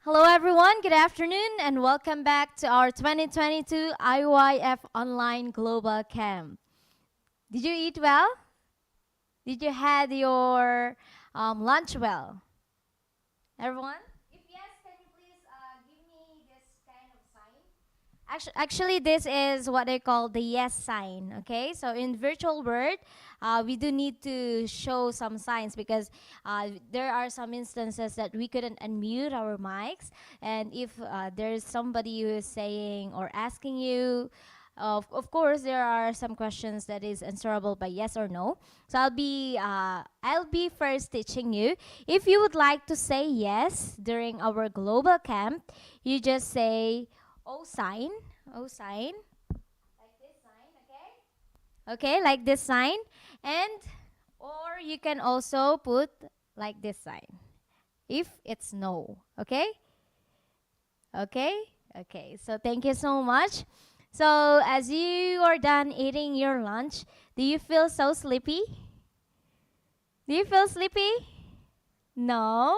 Hello, everyone. Good afternoon, and welcome back to our 2022 IYF Online Global Camp. Did you eat well? Did you had your lunch well? Everyone? If yes, can you please give me this kind of sign? Actually, this is what they call the yes sign. Okay, so in virtual world, we do need to show some signs because there are some instances that we couldn't unmute our mics, and if there's somebody who is saying or asking you. Of course, there are some questions that is answerable by yes or no. So I'll be first teaching you. If you would like to say yes during our global camp, you just say O sign. O sign. Like this sign, okay? Okay, like this sign. And or you can also put like this sign if it's no. Okay? Okay? Okay. So thank you so much. So as you are done eating your lunch, do you feel so sleepy? Do you feel sleepy? No?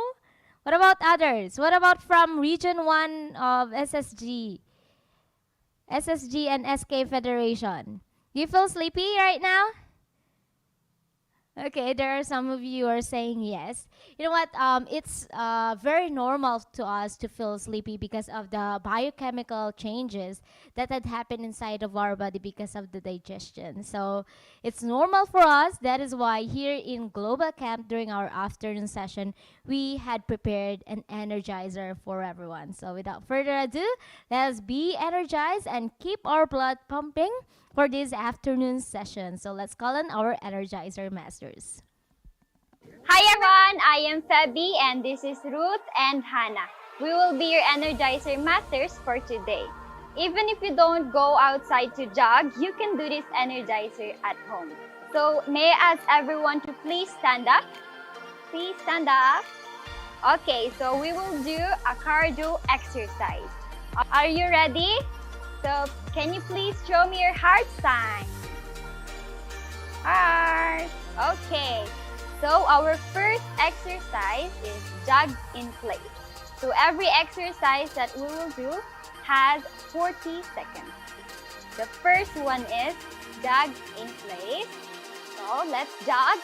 What about others? What about from Region 1 of SSG? SSG and SK Federation. Do you feel sleepy right now? Okay, there are some of you who are saying yes. You know what? It's very normal to us to feel sleepy because of the biochemical changes that had happened inside of our body because of the digestion. So it's normal for us. That is why here in Global Camp during our afternoon session, we had prepared an energizer for everyone. So without further ado, let's be energized and keep our blood pumping for this afternoon session. So let's call on our Energizer Masters. Hi everyone, I am Feby and this is Ruth and Hannah. We will be your Energizer Masters for today. Even if you don't go outside to jog, you can do this Energizer at home. So may I ask everyone to please stand up? Please stand up. Okay, so we will do a cardio exercise. Are you ready? So can you please show me your heart sign? Heart. Okay. So our first exercise is jog in place. So every exercise that we will do has 40 seconds. The first one is jog in place. So let's jog.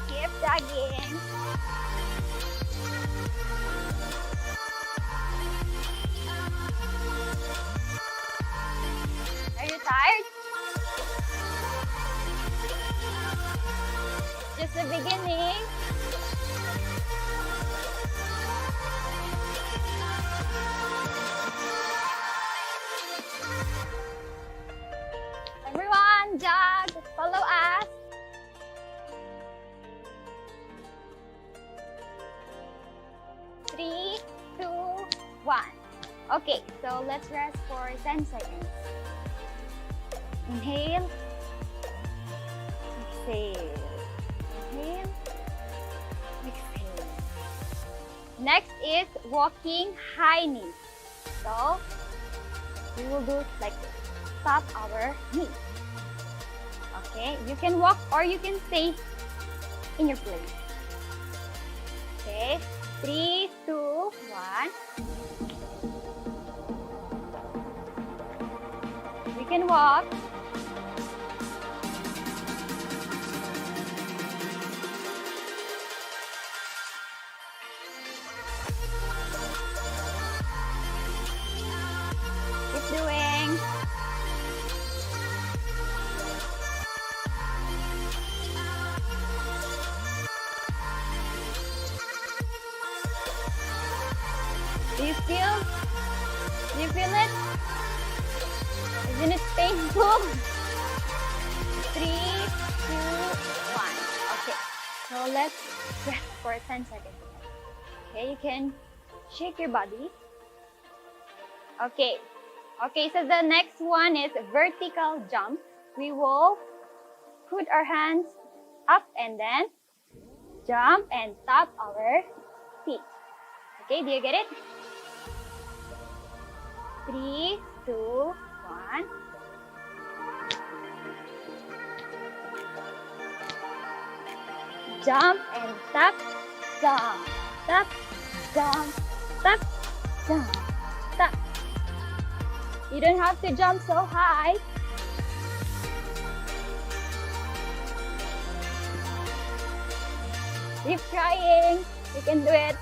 Keep jogging. Are you tired? Just the beginning. Everyone, jog. Follow us. Three, two, one. Okay, so let's rest for 10 seconds. Inhale. Exhale. Inhale. Exhale. Next is walking high knees. So we will do like this. Tap our knees. Okay, you can walk or you can stay in your place. Okay, 3, 2, 1. You can walk. Keep doing. Do you feel? Do you feel it? Isn't it painful? 3, 2, 1. Okay. So let's rest for 10 seconds. Okay, you can shake your body. Okay. Okay, so the next one is vertical jump. We will put our hands up and then jump and tap our feet. Okay, do you get it? 3, 2, 1. jump, and tap, jump, tap, jump, tap, jump, tap. You don't have to jump so high. Keep trying. You can do it.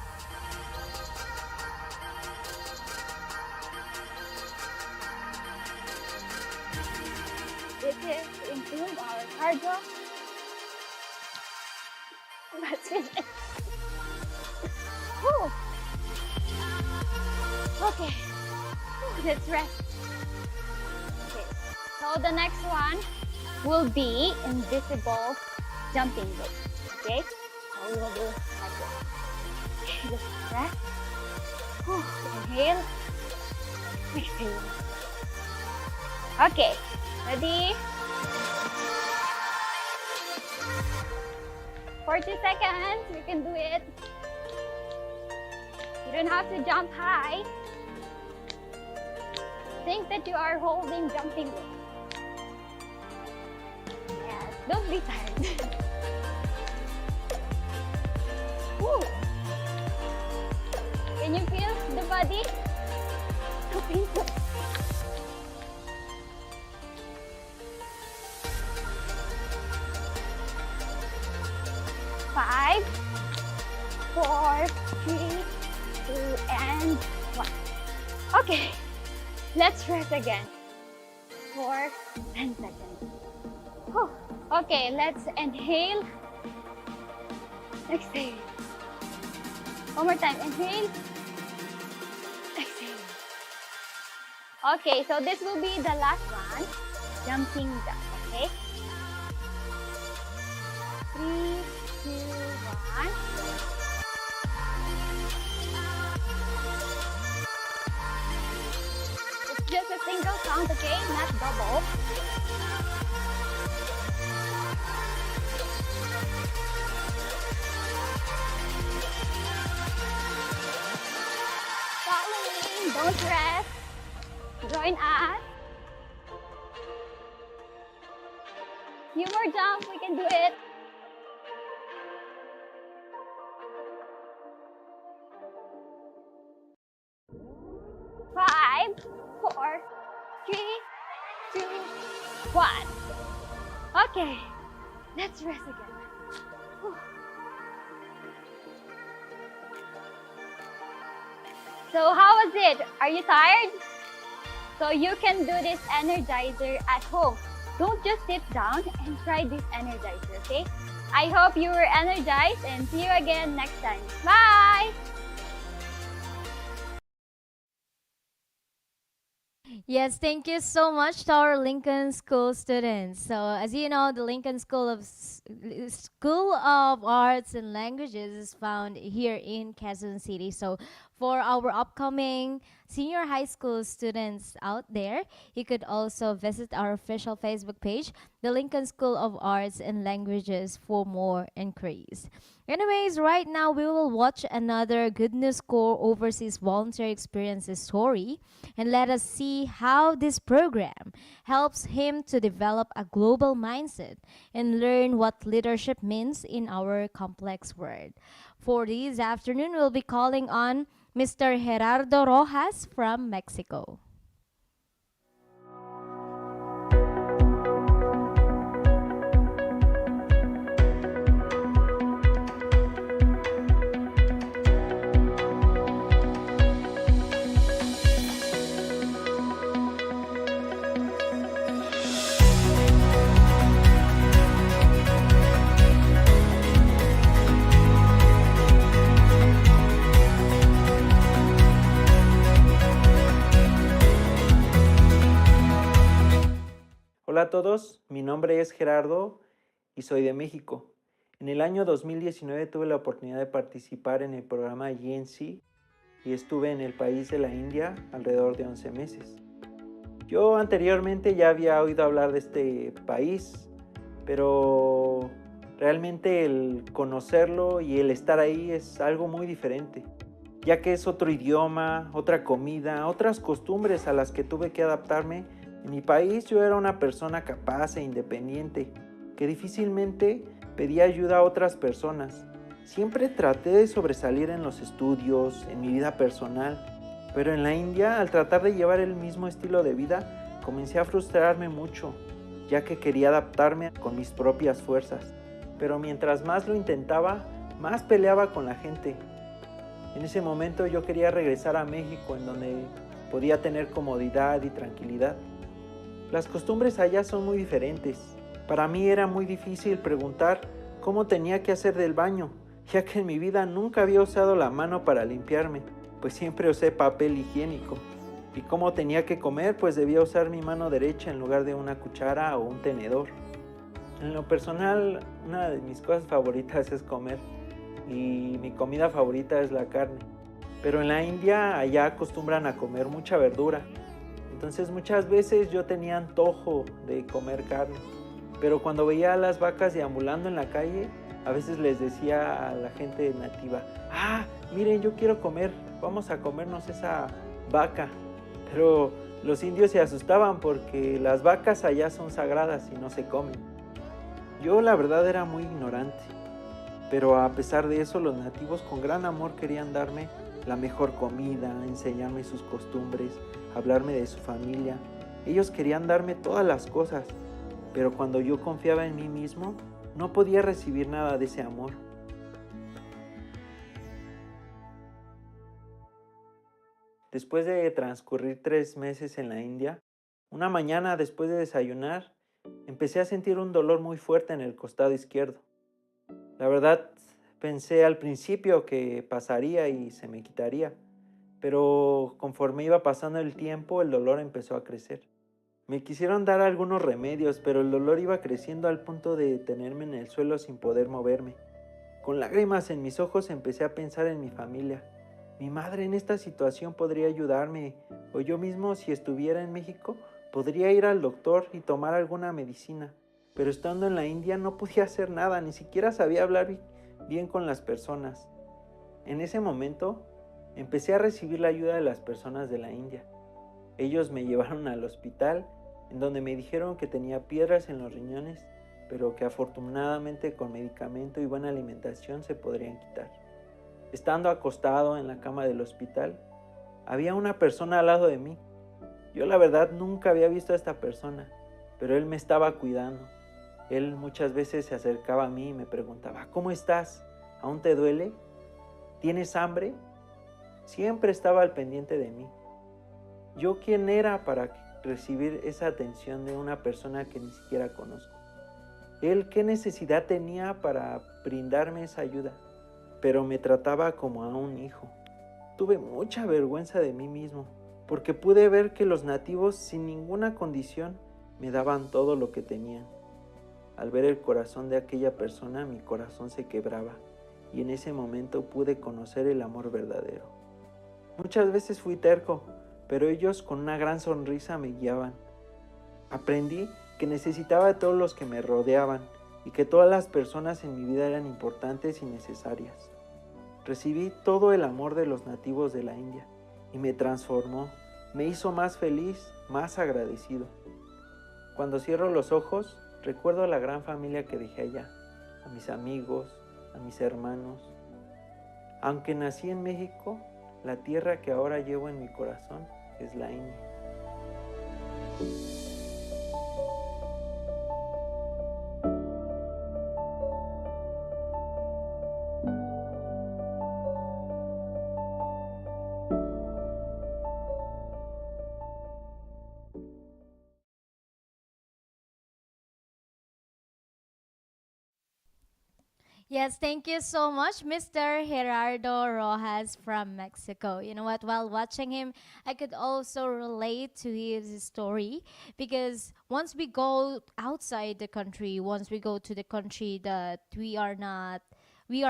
This is to improve our cardio. Let's finish. Whew. Okay. Whew, let's rest. Okay. So the next one will be invisible jumping rope. Okay. So we will do like this. Okay, just rest. Whew. Inhale. Exhale. Okay. Ready? 40 seconds. You can do it. You don't have to jump high. Think that you are holding jumping rope. Yes, don't be tired. Woo. Can you feel the body? So painful. 5, 4, 3, 2, and 1. Okay, let's rest again for 10 seconds. Whew. Okay, let's inhale, exhale. One more time, inhale, exhale. Okay, so this will be the last one, jumping jack, okay? 3, 2, 1. It's just a single count, okay? Not double. Following, don't rest. Join us. Few more jumps, we can do it. 5, 4, 3, 2, 1. Okay, let's rest again. Whew. So how was it? Are you tired? So you can do this energizer at home. Don't just sit down and try this energizer, okay? I hope you were energized and see you again next time. Bye! Yes, thank you so much to our Lincoln School students. So, as you know, the Lincoln School of Arts and Languages is found here in Quezon City. So, for our upcoming senior high school students out there, you could also visit our official Facebook page, the Lincoln School of Arts and Languages, for more inquiries. Anyways, right now we will watch another Good News Corps Overseas Volunteer Experiences story, and let us see how this program helps him to develop a global mindset and learn what leadership means in our complex world. For this afternoon, we'll be calling on Mr. Gerardo Rojas from Mexico. Hola a todos, mi nombre es Gerardo y soy de México. En el año 2019 tuve la oportunidad de participar en el programa GNC y estuve en el país de la India alrededor de 11 meses. Yo anteriormente ya había oído hablar de este país, pero realmente el conocerlo y el estar ahí es algo muy diferente, ya que es otro idioma, otra comida, otras costumbres a las que tuve que adaptarme. En mi país yo era una persona capaz e independiente, que difícilmente pedía ayuda a otras personas. Siempre traté de sobresalir en los estudios, en mi vida personal, pero en la India, al tratar de llevar el mismo estilo de vida, comencé a frustrarme mucho, ya que quería adaptarme con mis propias fuerzas. Pero mientras más lo intentaba, más peleaba con la gente. En ese momento yo quería regresar a México, en donde podía tener comodidad y tranquilidad. Las costumbres allá son muy diferentes. Para mí era muy difícil preguntar cómo tenía que hacer del baño, ya que en mi vida nunca había usado la mano para limpiarme, pues siempre usé papel higiénico. Y cómo tenía que comer, pues debía usar mi mano derecha en lugar de una cuchara o un tenedor. En lo personal, una de mis cosas favoritas es comer, y mi comida favorita es la carne. Pero en la India, allá acostumbran a comer mucha verdura. Entonces muchas veces yo tenía antojo de comer carne. Pero cuando veía a las vacas deambulando en la calle, a veces les decía a la gente nativa, miren, yo quiero comer, vamos a comernos esa vaca. Pero los indios se asustaban porque las vacas allá son sagradas y no se comen. Yo la verdad era muy ignorante, pero a pesar de eso los nativos con gran amor querían darme la mejor comida, enseñarme sus costumbres, hablarme de su familia. Ellos querían darme todas las cosas, pero cuando yo confiaba en mí mismo, no podía recibir nada de ese amor. Después de transcurrir 3 meses en la India, una mañana después de desayunar, empecé a sentir un dolor muy fuerte en el costado izquierdo. La verdad, pensé al principio que pasaría y se me quitaría, pero conforme iba pasando el tiempo, el dolor empezó a crecer. Me quisieron dar algunos remedios, pero el dolor iba creciendo al punto de tenerme en el suelo sin poder moverme. Con lágrimas en mis ojos empecé a pensar en mi familia. Mi madre en esta situación podría ayudarme, o yo mismo, si estuviera en México, podría ir al doctor y tomar alguna medicina. Pero estando en la India no podía hacer nada, ni siquiera sabía hablar bien con las personas. En ese momento empecé a recibir la ayuda de las personas de la India. Ellos me llevaron al hospital, en donde me dijeron que tenía piedras en los riñones, pero que afortunadamente con medicamento y buena alimentación se podrían quitar. Estando acostado en la cama del hospital, había una persona al lado de mí. Yo la verdad nunca había visto a esta persona, pero él me estaba cuidando. Él muchas veces se acercaba a mí y me preguntaba, ¿cómo estás? ¿Aún te duele? ¿Tienes hambre? Siempre estaba al pendiente de mí. ¿Yo quién era para recibir esa atención de una persona que ni siquiera conozco? Él, ¿qué necesidad tenía para brindarme esa ayuda? Pero me trataba como a un hijo. Tuve mucha vergüenza de mí mismo, porque pude ver que los nativos sin ninguna condición me daban todo lo que tenían. Al ver el corazón de aquella persona, mi corazón se quebraba, y en ese momento pude conocer el amor verdadero. Muchas veces fui terco, pero ellos con una gran sonrisa me guiaban. Aprendí que necesitaba de todos los que me rodeaban y que todas las personas en mi vida eran importantes y necesarias. Recibí todo el amor de los nativos de la India y me transformó, me hizo más feliz, más agradecido. Cuando cierro los ojos, recuerdo a la gran familia que dejé allá, a mis amigos, a mis hermanos. Aunque nací en México, la tierra que ahora llevo en mi corazón es la India. Yes, thank you so much, Mr. Gerardo Rojas from Mexico. You know what? While watching him, I could also relate to his story because once we go outside the country, once we go to the country that we are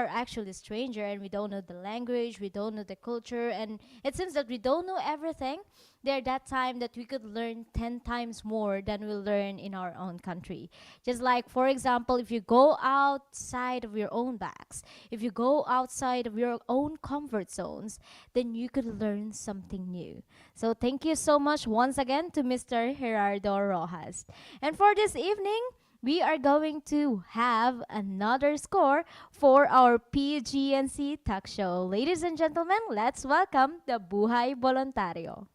actually stranger and we don't know the language, we don't know the culture, and it seems that we don't know everything. There that time that we could learn 10 times more than we learn in our own country. Just like, for example, if you go outside of your own bags, if you go outside of your own comfort zones, then you could learn something new. So thank you so much once again to Mr. Gerardo Rojas. And for this evening, we are going to have another score for our PGNC talk show. Ladies and gentlemen, let's welcome the Buhay Voluntario.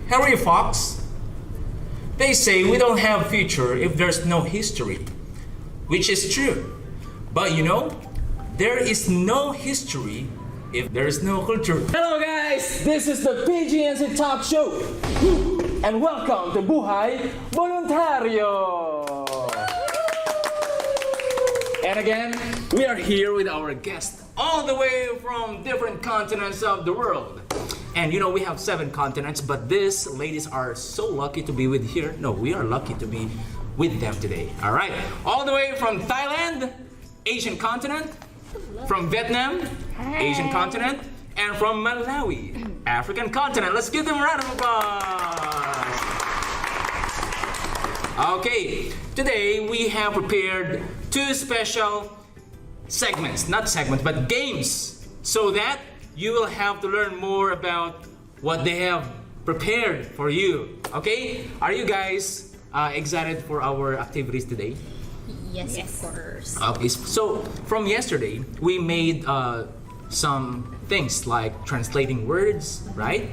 Harry Fox. They say we don't have future if there's no history, which is true. But you know, there is no history if there is no culture. Hello guys, this is the PGNC Talk Show, and welcome to Buhay Voluntario. And again, we are here with our guest all the way from different continents of the world. And you know, we have 7 continents, but these ladies are so lucky to be with here. No, we are lucky to be with them today. All right, all the way from Thailand, Asian continent, from Vietnam, Asian continent, and from Malawi, African continent. Let's give them a round of applause. Okay, today we have prepared 2 special segments, not segments, but games, so that you will have to learn more about what they have prepared for you. Okay? Are you guys excited for our activities today? Yes, of course. Okay, so from yesterday, we made some things like translating words, right?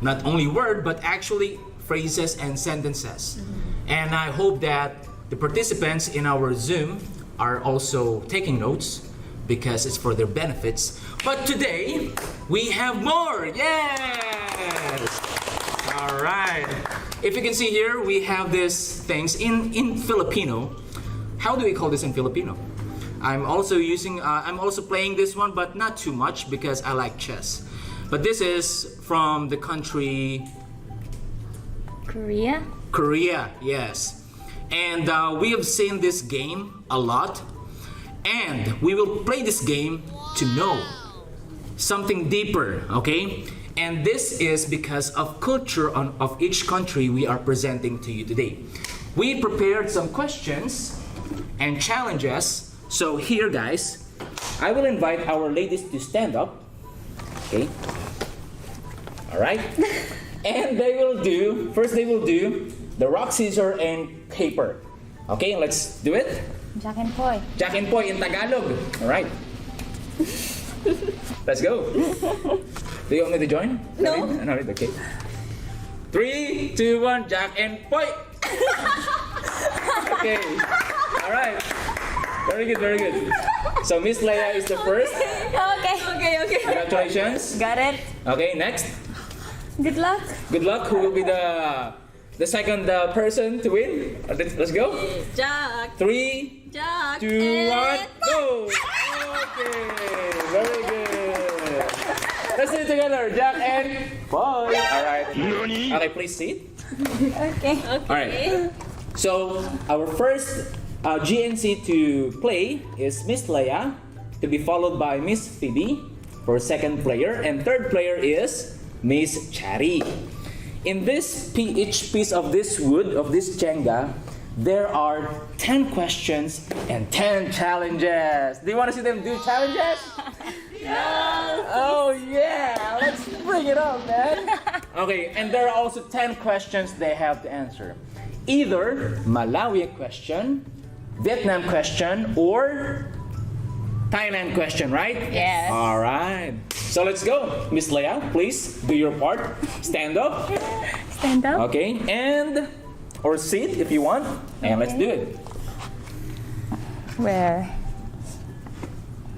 Not only word, but actually phrases and sentences. And I hope that the participants in our Zoom are also taking notes because it's for their benefits. But today, we have more! Yes! All right. If you can see here, we have these things in Filipino. How do we call this in Filipino? I'm also playing this one, but not too much because I like chess. But this is from the country Korea? Korea, yes. And we have seen this game a lot. And we will play this game to know something deeper, okay? And this is because of culture of each country we are presenting to you today. We prepared some questions and challenges. So here, guys, I will invite our ladies to stand up, okay? All right? And they will do the rock, scissors, and paper. Okay, let's do it. Jack and Poy. Jack and Poy in Tagalog. All right. Let's go. Do you want me to join? No. No, okay. 3, 2, 1, Jack and Poy. Okay. All right. Very good, very good. So Miss Leia is the first. Okay. Congratulations. Got it. Okay, next. Good luck. Good luck. Who will be the second person to win? Let's go. Jack. 3, Jack. 2, 1, go! Okay, very good. Let's do it together, Jack and Poy. All right. Okay, please sit. Okay. All right. So our first GNC to play is Miss Leia, to be followed by Miss Phoebe for second player, and third player is Miss Chari. In each piece of this wood, of this Jenga, there are 10 questions and 10 challenges. Do you want to see them do challenges? No. Oh yeah, let's bring it on, man. Okay, and there are also 10 questions they have to answer. Either Malawi question, Vietnam question, or Thailand question, right? Yes. All right. So let's go. Miss Leia, please do your part. Stand up. Stand up. Okay, and or sit if you want. And let's do it. Where?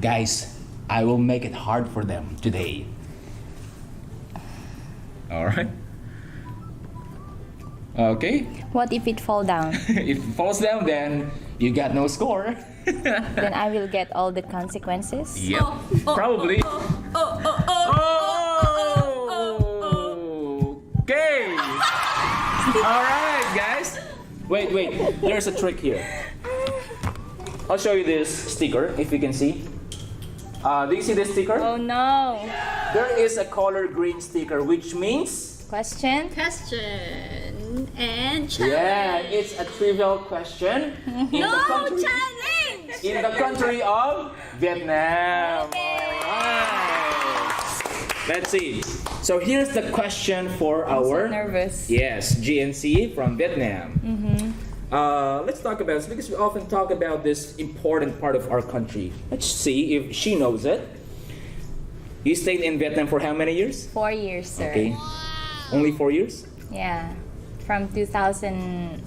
Guys, I will make it hard for them today. All right. Okay. What if it fall down? If it falls down, then you got no score. Then I will get all the consequences. Yep. Probably. Okay. All right, guys. Wait. There's a trick here. I'll show you this sticker if you can see. Do you see this sticker? Oh no. There is a color green sticker, which means Question? Question and yeah, it's a trivial question in the country challenge. in the country of Vietnam. Alright. Let's see. So here's the question for I'm so our nervous. yes GNC from Vietnam. Let's talk about this because we often talk about this important part of our country. Let's see if she knows it. You stayed in Vietnam for how many years? 4 years, sir. Okay. Only 4 years? Yeah. From 2000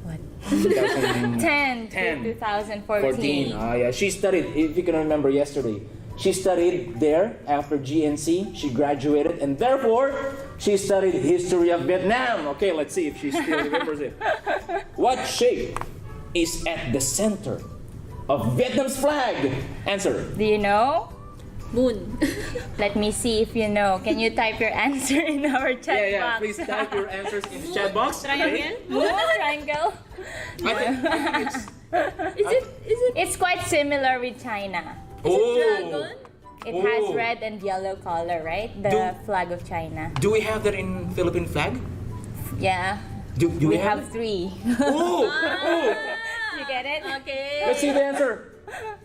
what? 2010. 10 to 2014. 14. Yeah. She studied, if you can remember yesterday, she studied there after GNC. She graduated and therefore she studied history of Vietnam. Okay, let's see if she still remembers it. What shape is at the center of Vietnam's flag? Answer. Do you know? Moon. Let me see if you know. Can you type your answer in our chat Yeah, box? please type your answers in the chat box. Okay? Moon triangle. I think it's Is it It's quite similar with China. dragon? It Oh. has red and yellow color, right? The Do- flag of China. Do we have that in Philippine flag? Yeah. Do We we have it? 3. Oh, You get it? Okay. let's see the answer.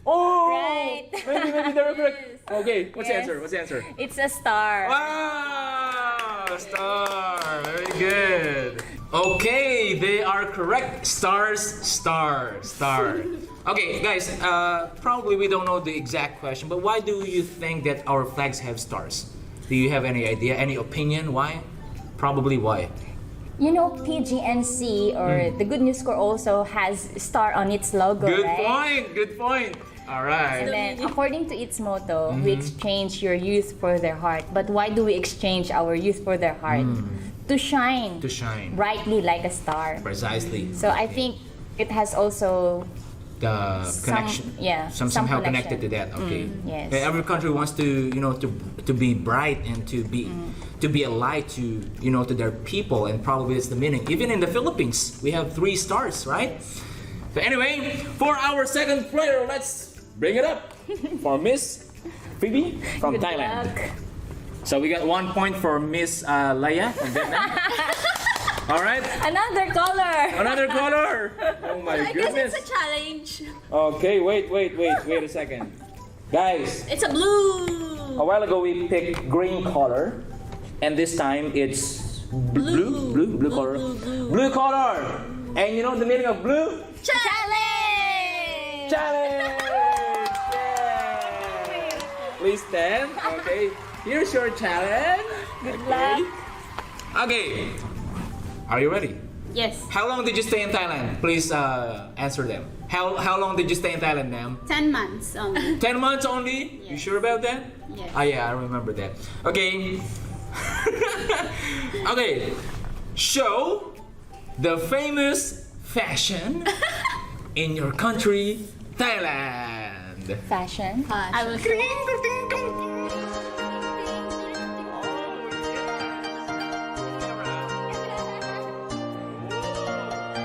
Oh, Right. maybe they're correct. Okay, what's the Yes. answer? What's the answer? It's a star. Wow, star. Very good. Okay, they are correct. Stars, star, star. Okay, guys, probably we don't know the exact question, but why do you think that our flags have stars? Do you have any idea, any opinion why? Probably why? You know, PGNC or the Good News Score also has star on its logo, Good right? point, good point. All right. And then, according to its motto, we exchange your youth for their heart. But why do we exchange our youth for their heart? To shine To shine. brightly like a star. Precisely. So I think it has also The some, connection. yeah, Somehow connection. connected to that. Okay. yes. Yeah, every country wants to, to be bright and to be a light to, to their people, and probably it's the meaning. Even in the Philippines, we have 3 stars, right? So anyway, for our second player, let's bring it up for Miss Phoebe from Good Thailand. luck. So we got 1 point for Miss Laya from Vietnam. All right, Another color. another color. Oh my I guess goodness. it's a challenge. Okay, wait a second. Guys, It's a blue. a while ago we picked green color, and this time it's blue color. Blue color. And you know the meaning of blue? Challenge. Challenge! Yay! Please stand. Okay. Here's your challenge. Good luck. Okay. Are you ready? Yes. How long did you stay in Thailand? Please answer them. How long did you stay in Thailand, ma'am? 10 months. 10 months only? You sure about that? Yes. Oh yeah, I remember that. Okay. Okay. Show the famous fashion in your country, Thailand. Fashion. I will show.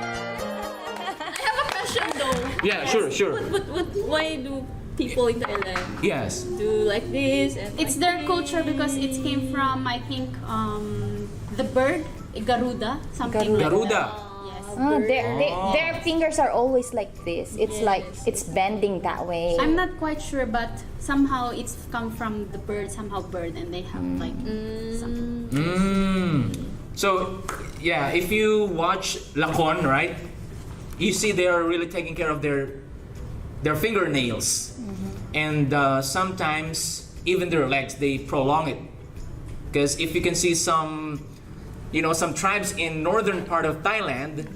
I have a question though. Yeah, sure. Why do people in Thailand Yes. do like this? And it's their culture because it came from, I think, the bird, Garuda, something like Garuda. that. Yes. Oh, their fingers are always like this. It's like it's bending that way. I'm not quite sure, but somehow it's come from the bird, somehow bird, and they have like some. So, yeah, if you watch Lakon, right? You see they are really taking care of their fingernails. And sometimes even their legs, they prolong it. Because if you can see some tribes in northern part of Thailand,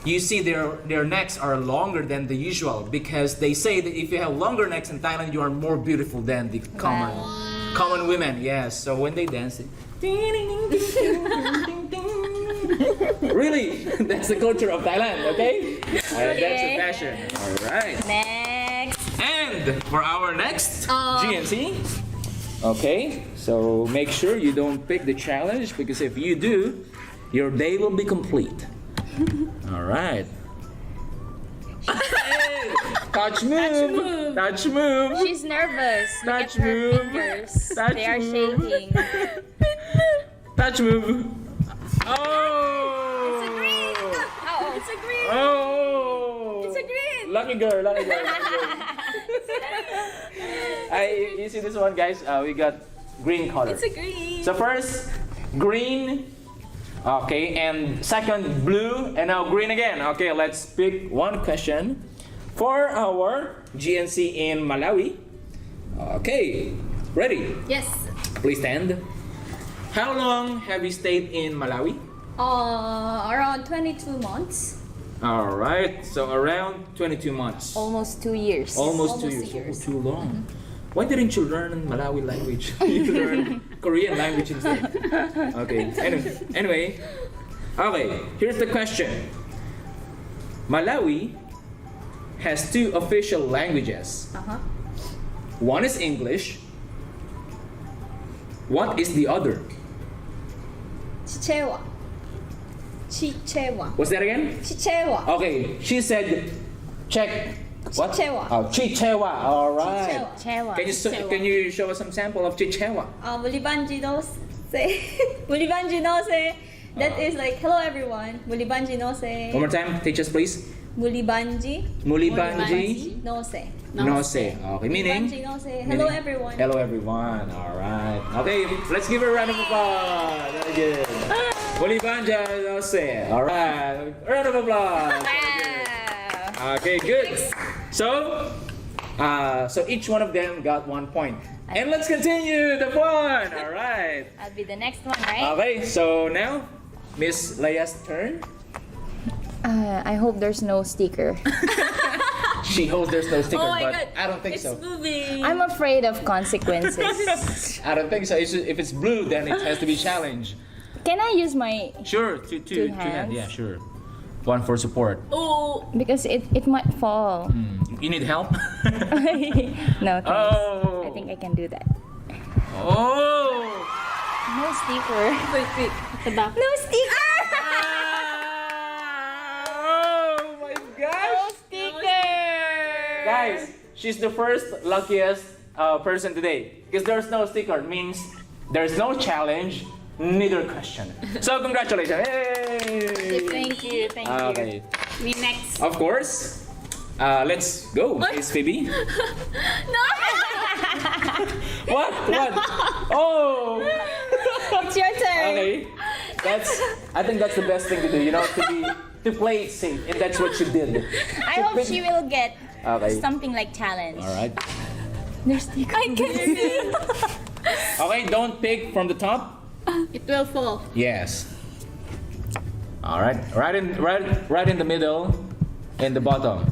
you see their necks are longer than the usual, because they say that if you have longer necks in Thailand, you are more beautiful than the common women. Yes. So when they dance, really, that's the culture of Thailand. Okay, that's the fashion. All right. Next. And for our next GNC, okay, so make sure you don't pick the challenge, because if you do, your day will be complete. All right. Touch move. Touch move. She's nervous. Look Touch at her move. fingers. Touch They are move. shaking. Touch move. Oh. It's a green. Oh, It's a green. Oh. It's a green. Lucky girl. Lucky girl. Lucky girl. You see this one, guys? We got green color. It's a green. So first, green. Okay, and second, blue, and now green again. Okay, let's pick one question for our GNC in Malawi. Okay, ready? Yes. Please stand. How long have you stayed in Malawi? Around 22 months. All right, so around 22 months. almost 2 years. Almost 2 almost years. 2 years. Oh, too long. Why didn't you learn Malawi language? You learn Korean language instead. Okay. Anyway. Okay. Here's the question. Malawi has 2 official languages. One is English. What is the other? Chichewa. Chichewa. What's that again? Chichewa. Okay. She said, check. What? Chichewa. Oh, Chichewa. All right. Chewa. Can you show us some sample of Chichewa? Mulibanji no se. Mulibanji no se. That is like, hello everyone. Mulibanji no se. One more time, teach us please. Mulibanji Mulibanji no se. no se. Okay, meaning? Mulibanji no se. Hello Meaning? everyone. Hello everyone. All right. Okay, let's give her a round of applause. Very good. Mulibanji no se. All right. A round of applause. Okay, good. So each one of them got 1 point. And let's continue the fun. All right. I'll be the next one, right? Okay, so now Miss Leia's turn. I hope there's no sticker. She hopes there's no sticker, Oh my but God. I don't think It's so. moving. I'm afraid of consequences. I don't think so. If it's blue, then it has to be challenged. Can I use my... Sure, two hands. hands? Yeah, sure. One for support. Oh. Because it might fall. You need help? No, thanks. Oh. I think I can do that. Oh. No sticker. Wait. At the back. No sticker! Oh my gosh. Sticker! Guys, she's the first luckiest person today. Because there's no sticker means there's no challenge, neither question. So congratulations. Hey. Thank you. Okay. Me next. Of course. Let's go, Miss Phoebe. What? Oh. It's your turn. Okay. I think that's the best thing to do. To play it safe, and that's what you did. I hope she will get Okay. something like challenge. All right. There's sticker. I can see. Okay. Don't pick from the top. It will fall. Yes. All right. Right in the middle, and the bottom.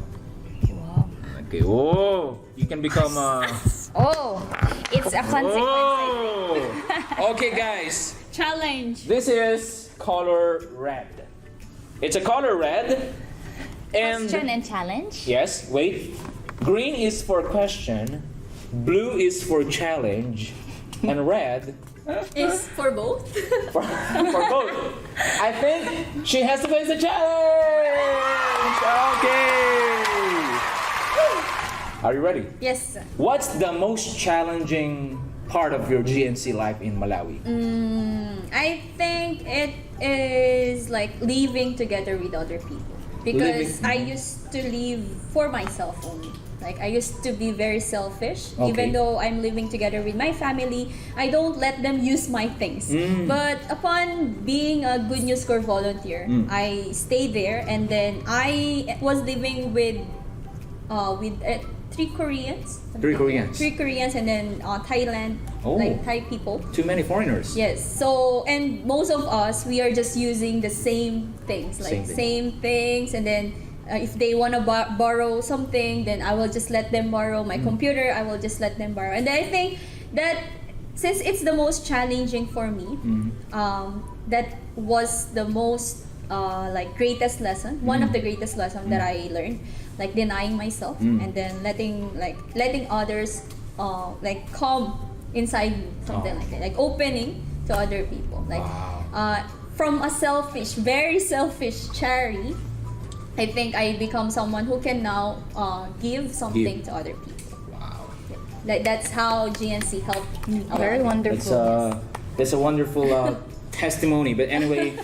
Wow. Okay. Oh, you can become. Oh, it's a consequence. Oh. Okay, guys. Challenge. This is color red. It's a color red. And Question and challenge. yes, wait. Green is for question, blue is for challenge, and red Is for both. for both. I think she has to face the challenge. Okay. Are you ready? Yes. What's the most challenging part of your GNC life in Malawi? I think it is like living together with other people. Because Living- I used to live for myself only. Like I used to be very selfish. Okay. Even though I'm living together with my family, I don't let them use my things. But upon being a Good News Corps volunteer, I stayed there, and then I was living with three Koreans. Three Koreans. Three Koreans, and then Thailand, Oh. like Thai people. Too many foreigners. Yes. So, and most of us, we are just using the same things, like Same same things. And then if they want to borrow something, then I will just let them borrow my computer. I will just let them borrow. And I think that since it's the most challenging for me, that was the most like greatest lesson. One of the greatest lessons that I learned, like denying myself and then letting others like come inside me, something like that, like opening to other people, like from a selfish, very selfish Cherry I think I become someone who can now give something to other people. Wow. Like that's how GNC helped me. a Very lot. wonderful. That's a wonderful testimony. But anyway,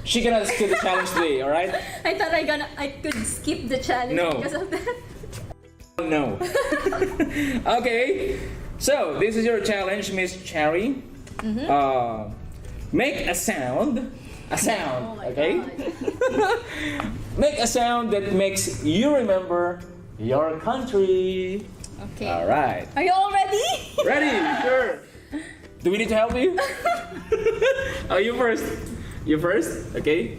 she gonna skip the challenge today. All right? I thought I could skip the challenge No. because of that. No. Okay. So this is your challenge, Miss Cherry. Make a sound. A sound. Oh my Okay. God. Make a sound that makes you remember your country. Okay. All right. Are you all ready? Ready? Sure. Do we need to help you? Oh, you first. You first? Okay.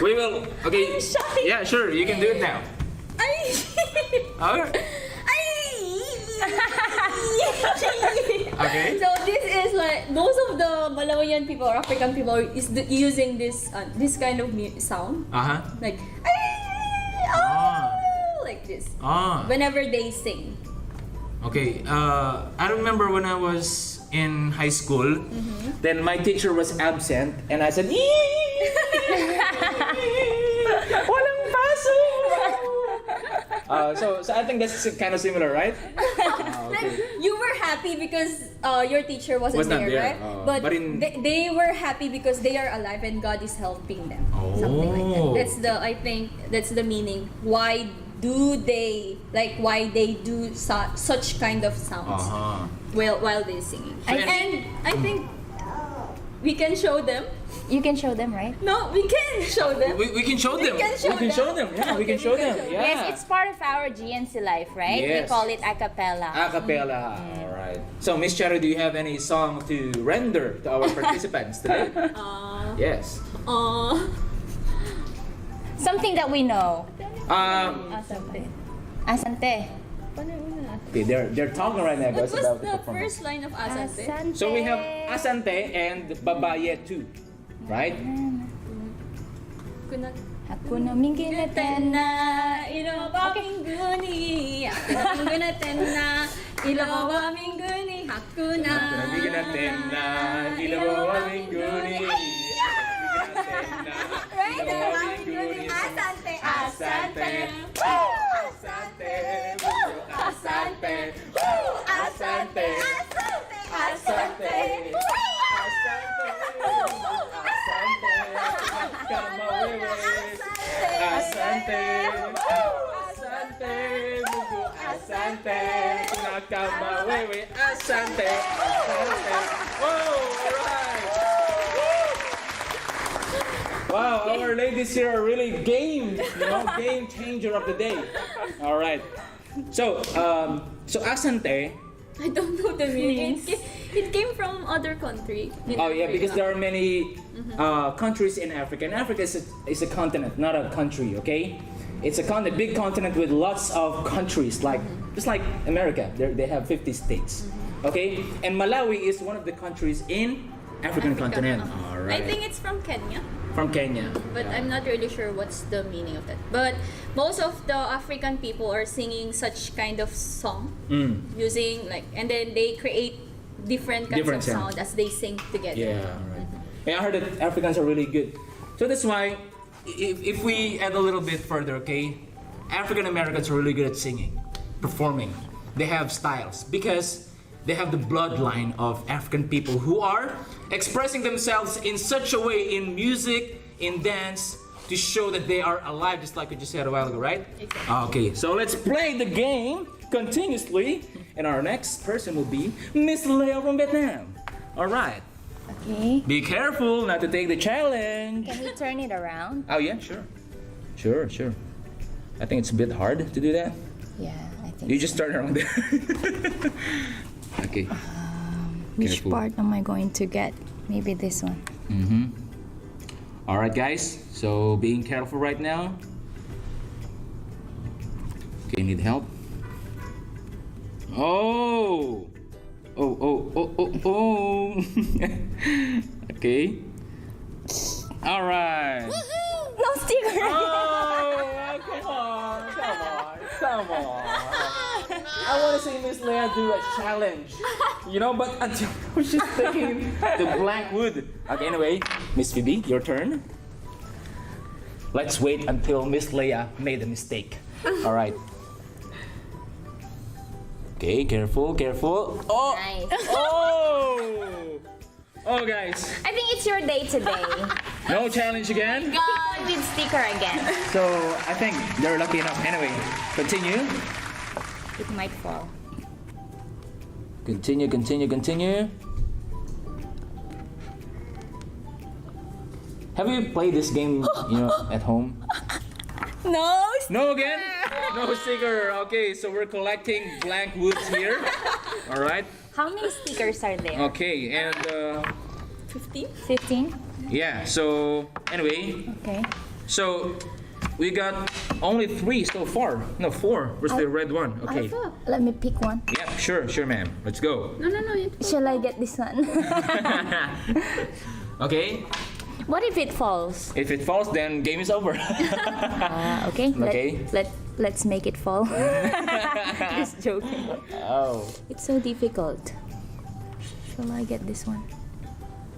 We will. Okay. I'm shy. Yeah, sure. You can do it now. All right. Okay. So this is like most of the Malawian people or African people is using this kind of sound, Uh huh. like like this Ah. whenever they sing. Okay. I remember when I was in high school, then my teacher was absent, and I said, "Walang pasok." So I think that's kind of similar, right? Okay. You were happy because your teacher wasn't Was not there, there. right? But But in- they were happy because they are alive and God is helping them. Something like that. Oh. I think that's the meaning. Why they do such kind of sounds while they're singing. So And I think we can show them. You can show them, right? No, we can show them. We can show them. can show we can them. show them. Yeah, we can show them. Yeah. Yes, it's part of our GNC life, right? We Yes. call it a cappella. A cappella. All right. So, Miss Cherry, do you have any song to render to our participants today? Yes. Something that we know. Um, Asante. okay, they're talking right now, What guys, was about the the performance. first line of Asante? So we have Asante and Babaye too, right? Hakuna mingi Tenna, ilawa minguni, hakuna tenna, ilawa minguni, hakuna. Asante, asante, asante, asante, asante, asante, Asante, asante, mugu asante, nakama wewe asante, asante. Whoa, alright. Wow, our ladies here are really game changer of the day. All right. So asante. I don't know the meaning. It came from other country. Oh yeah, because there are many countries in Africa. And Africa is a continent, not a country. Okay, it's a big continent with lots of countries, like just like America. They have 50 states. Okay, and Malawi is one of the countries in African continent. All right. I think it's from Kenya, From Kenya. but Yeah. I'm not really sure what's the meaning of that. But most of the African people are singing such kind of song using and then they create different kinds Different of sound. sound as they sing together. Yeah, right. Yeah, I heard that Africans are really good. So that's why, if we add a little bit further, okay, African Americans are really good at singing, performing. They have styles because they have the bloodline of African people who are expressing themselves in such a way in music, in dance, to show that they are alive, just like we just said a while ago, right? Exactly. Okay, so let's play the game continuously, and our next person will be Miss Leo from Vietnam. All right. Okay. Be careful not to take the challenge. Can we turn it around? Oh yeah, sure. Sure. I think it's a bit hard to do that. Yeah, I think. You just turn around there. Okay. Which careful. part am I going to get? Maybe this one. All right, guys. So being careful right now. Okay, need help? Oh. Okay. All right. No sticker. Oh, come on. I want to see Miss Leah do a challenge, but until she's taking the blank wood. Okay, anyway, Miss Phoebe, your turn. Let's wait until Miss Leia made a mistake. All right. Okay, careful, careful. Oh! Nice. Oh! Oh, guys. I think it's your day today. No challenge again. God, with sticker again. So, I think they're lucky enough. Anyway, continue. It might fall. Continue, continue, continue. Have you played this game, at home? No. No again? No sticker. Okay, so we're collecting blank woods here. All right. How many stickers are there? Okay, and 15? yeah. So anyway, Okay. so we got only 3 so far. No, 4. Where's the red one? Okay. Let me pick one. Yeah, sure, ma'am. Let's go. No. Shall I get this one? Okay. What if it falls? If it falls, then game is over. Okay. Okay. Let's make it fall. Just joking. Oh. It's so difficult. Shall I get this one?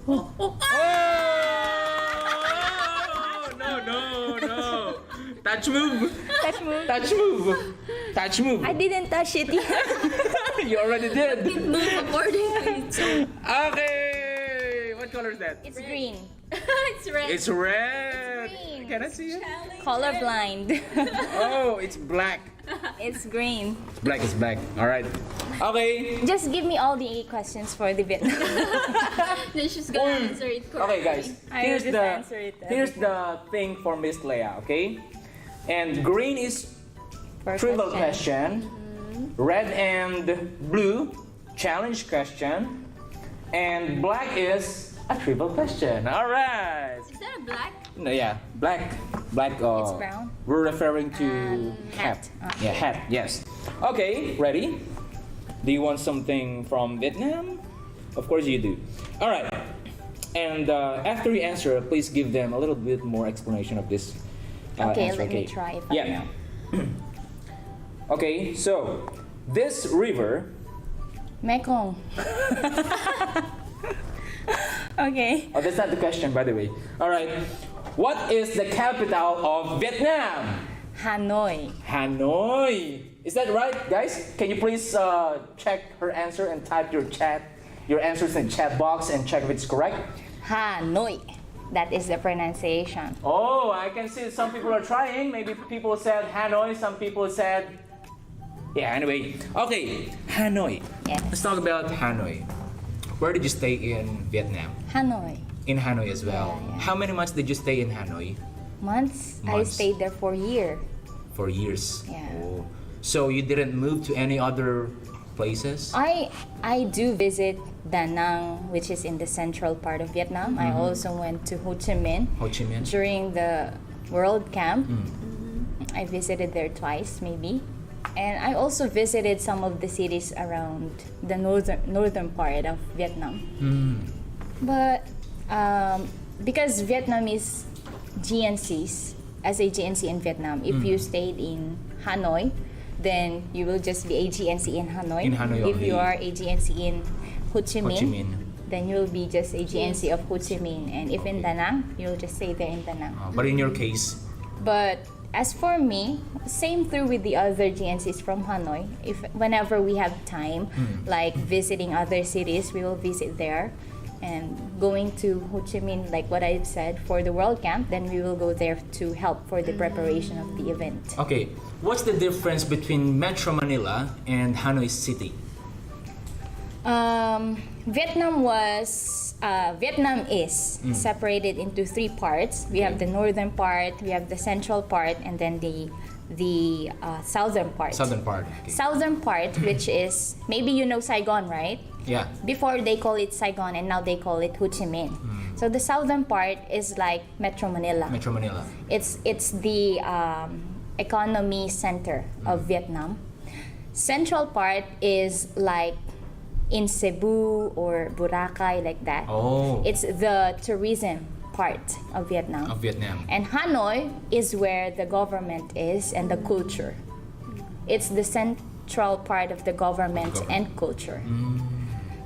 Oh! No. Touch move. Touch move. Touch move. Touch move. I didn't touch it yet. You already did. Move accordingly. Okay. What color is that? It's green. It's red. It's red. green. Can I see it? Colorblind. Oh, it's black. It's green. It's black. All right. Okay. Just give me all the questions for the bit. Then she's gonna answer it correctly. Okay, guys. I Here's will just answer it here's the thing for Miss Leia. Okay. And green is First trivial question. Red and blue challenge question. And black is a trivial question. All right. Is that a black? No, yeah, black. It's brown. We're referring to hat. Yeah, hat. Yes. Okay, ready? Do you want something from Vietnam? Of course you do. All right. And after you answer, please give them a little bit more explanation of this Okay, answer. let me try if I Yeah. know. Okay, so this river. Mekong. Okay. Oh, that's not the question, by the way. All right. What is the capital of Vietnam? Hanoi. Hanoi. Is that right, guys? Can you please check her answer and type your answers in the chat box and check if it's correct? Hanoi. That is the pronunciation. Oh, I can see some people are trying. Maybe people said Hanoi, some people said... Yeah, anyway. Okay, Hanoi. Yes. Let's talk about Hanoi. Where did you stay in Vietnam? Hanoi. In Hanoi as well. Yeah. How many months did you stay in Hanoi? Months? I Months. stayed there for a year. For years. Yeah. Oh. So you didn't move to any other places? I do visit Da Nang, which is in the central part of Vietnam. I also went to Ho Chi Minh Ho Chi Minh? during the World Camp. I visited there twice, maybe. And I also visited some of the cities around the northern part of Vietnam. But because Vietnam is GNCs, as a GNC in Vietnam, if you stayed in Hanoi, then you will just be a GNC in Hanoi. In Hanoi if only. you are a GNC in Ho Chi Ho Chi Minh, Minh. then you'll be just a GNC of Ho Chi Minh. And if in Da Nang, you'll just stay there in Da Nang. But in your case, But as for me, same through with the other GNCs from Hanoi. Whenever we have time, like visiting other cities, we will visit there. And going to Ho Chi Minh, like what I've said, for the World Camp, then we will go there to help for the preparation of the event. okay, what's the difference between Metro Manila and Hanoi City? Vietnam is separated into 3 parts. We have the northern part, we have the central part, and then the southern part. Southern part. Okay. Southern part, which is, maybe you know Saigon, right? Yeah. Before they call it Saigon and now they call it Ho Chi Minh. So the southern part is like Metro Manila. Metro Manila. It's the economy center of Vietnam. Central part is like in Cebu or Boracay, like that. Oh. It's the tourism part of Vietnam. Of Vietnam. And Hanoi is where the government is and the culture. It's the central part of the government and culture.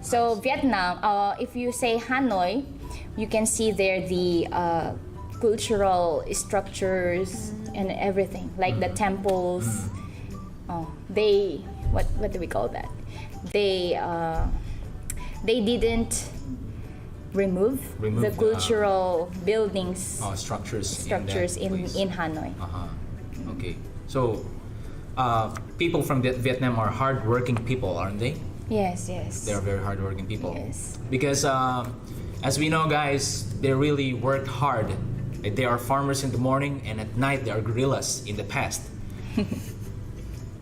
So Vietnam, if you say Hanoi, you can see there the cultural structures and everything, like the temples. They what do we call that? They didn't remove the cultural buildings structures in Hanoi. Okay. So, people from Vietnam are hardworking people, aren't they? Yes. They're very hardworking people. Yes. Because, as we know, guys, they really worked hard. They are farmers in the morning, and at night they are guerrillas in the past.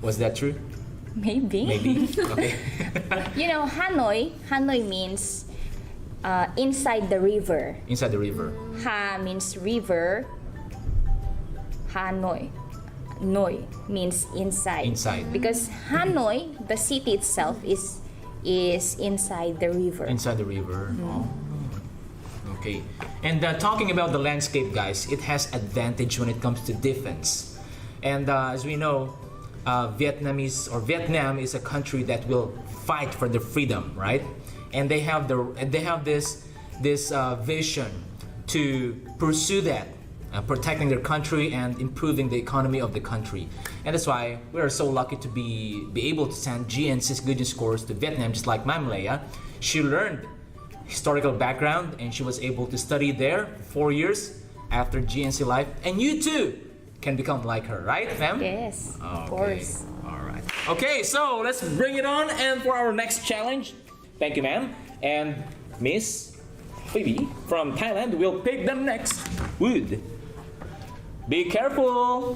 Was that true? Maybe. Okay. You know, Hanoi means inside the river. Inside the river. Ha means river. Hanoi. Noi means inside. Inside. Because Hanoi, the city itself, is inside the river. Inside the river. Oh. Okay. And talking about the landscape, guys, it has advantage when it comes to defense. And as we know, Vietnam is a country that will fight for their freedom, right? And they have this vision to pursue that, protecting their country and improving the economy of the country. And that's why we are so lucky to be able to send GNC's good scores to Vietnam, just like Ma'am Leia. She learned historical background and she was able to study there 4 years after GNC life. And you too can become like her, right, ma'am? Yes, of course. All right. Okay, so let's bring it on and for our next challenge. Thank you, ma'am. And Miss Phoebe from Thailand will pick the next wood. Be careful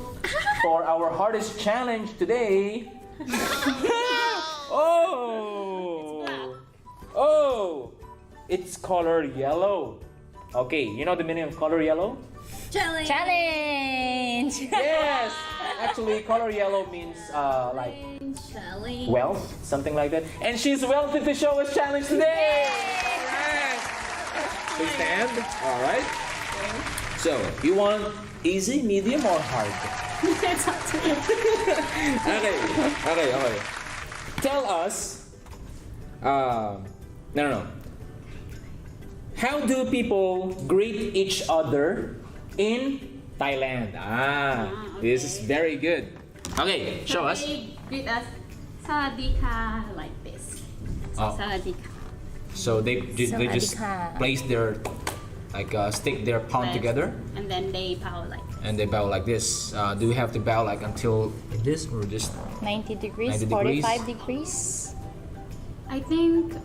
for our hardest challenge today. Oh, it's color yellow. Okay, you know the meaning of color yellow? Challenge. Yes. Actually, color yellow means like Challenge. wealth, something like that. And she's wealthy to show us challenge today. All right. Please stand. All right. So, you want easy, medium, or hard? Okay. Tell us. No. How do people greet each other in Thailand? This is very good. Okay, show us. They greet us, Sawadika, like this. Oh. Sawadika. So they just Sawadika. place their stick their palm together And then they bow like this. and they bow like this. Do we have to bow like until this or just 90 degrees, 90 degrees? 45 degrees. I think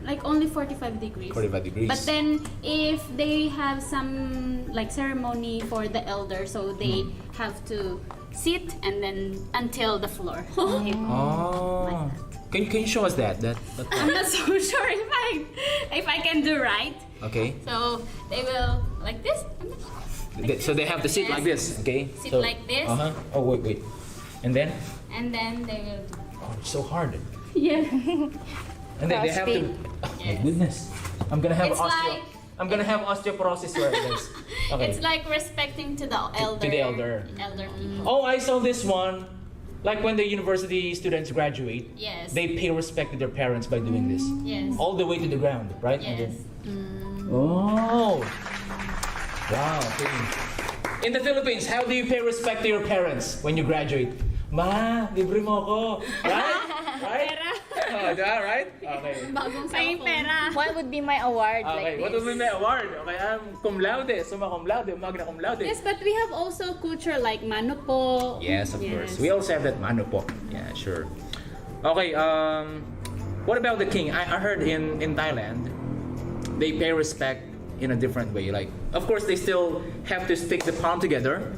like only 45 degrees. 45 degrees? But then if they have some like ceremony for the elder, so they have to sit and then until the floor. Oh. Can you show us that? I'm not so sure if I can do right. Okay. So they will like this. So they have to sit like this, okay? Sit So, like this. Oh wait. And then? And then they will. Oh, it's so hard. Yeah. And then they have to. Oh, my goodness. I'm gonna have It's like- I'm gonna have osteoporosis right guys. Okay. It's like respecting to the elder. To the elder. Elder people. Oh, I saw this one. Like when the university students graduate, Yes. they pay respect to their parents by doing this. Yes. All the way to the ground, right? And Yes. then- Oh. Wow. Okay. In the Philippines, how do you pay respect to your parents when you graduate? Ma, libre mo ako. Right? Right? Oh, yeah, right? Okay. Bagong pera. What would be my award Okay, like what this? will be my award? Okay, I'm cum laude, summa cum laude, magna cum laude. Yes, but we have also culture like mano po. Yes, of course. We also have that mano po. Yeah, sure. Okay, what about the king? I heard in Thailand, they pay respect in a different way. Like, of course, they still have to stick the palm together,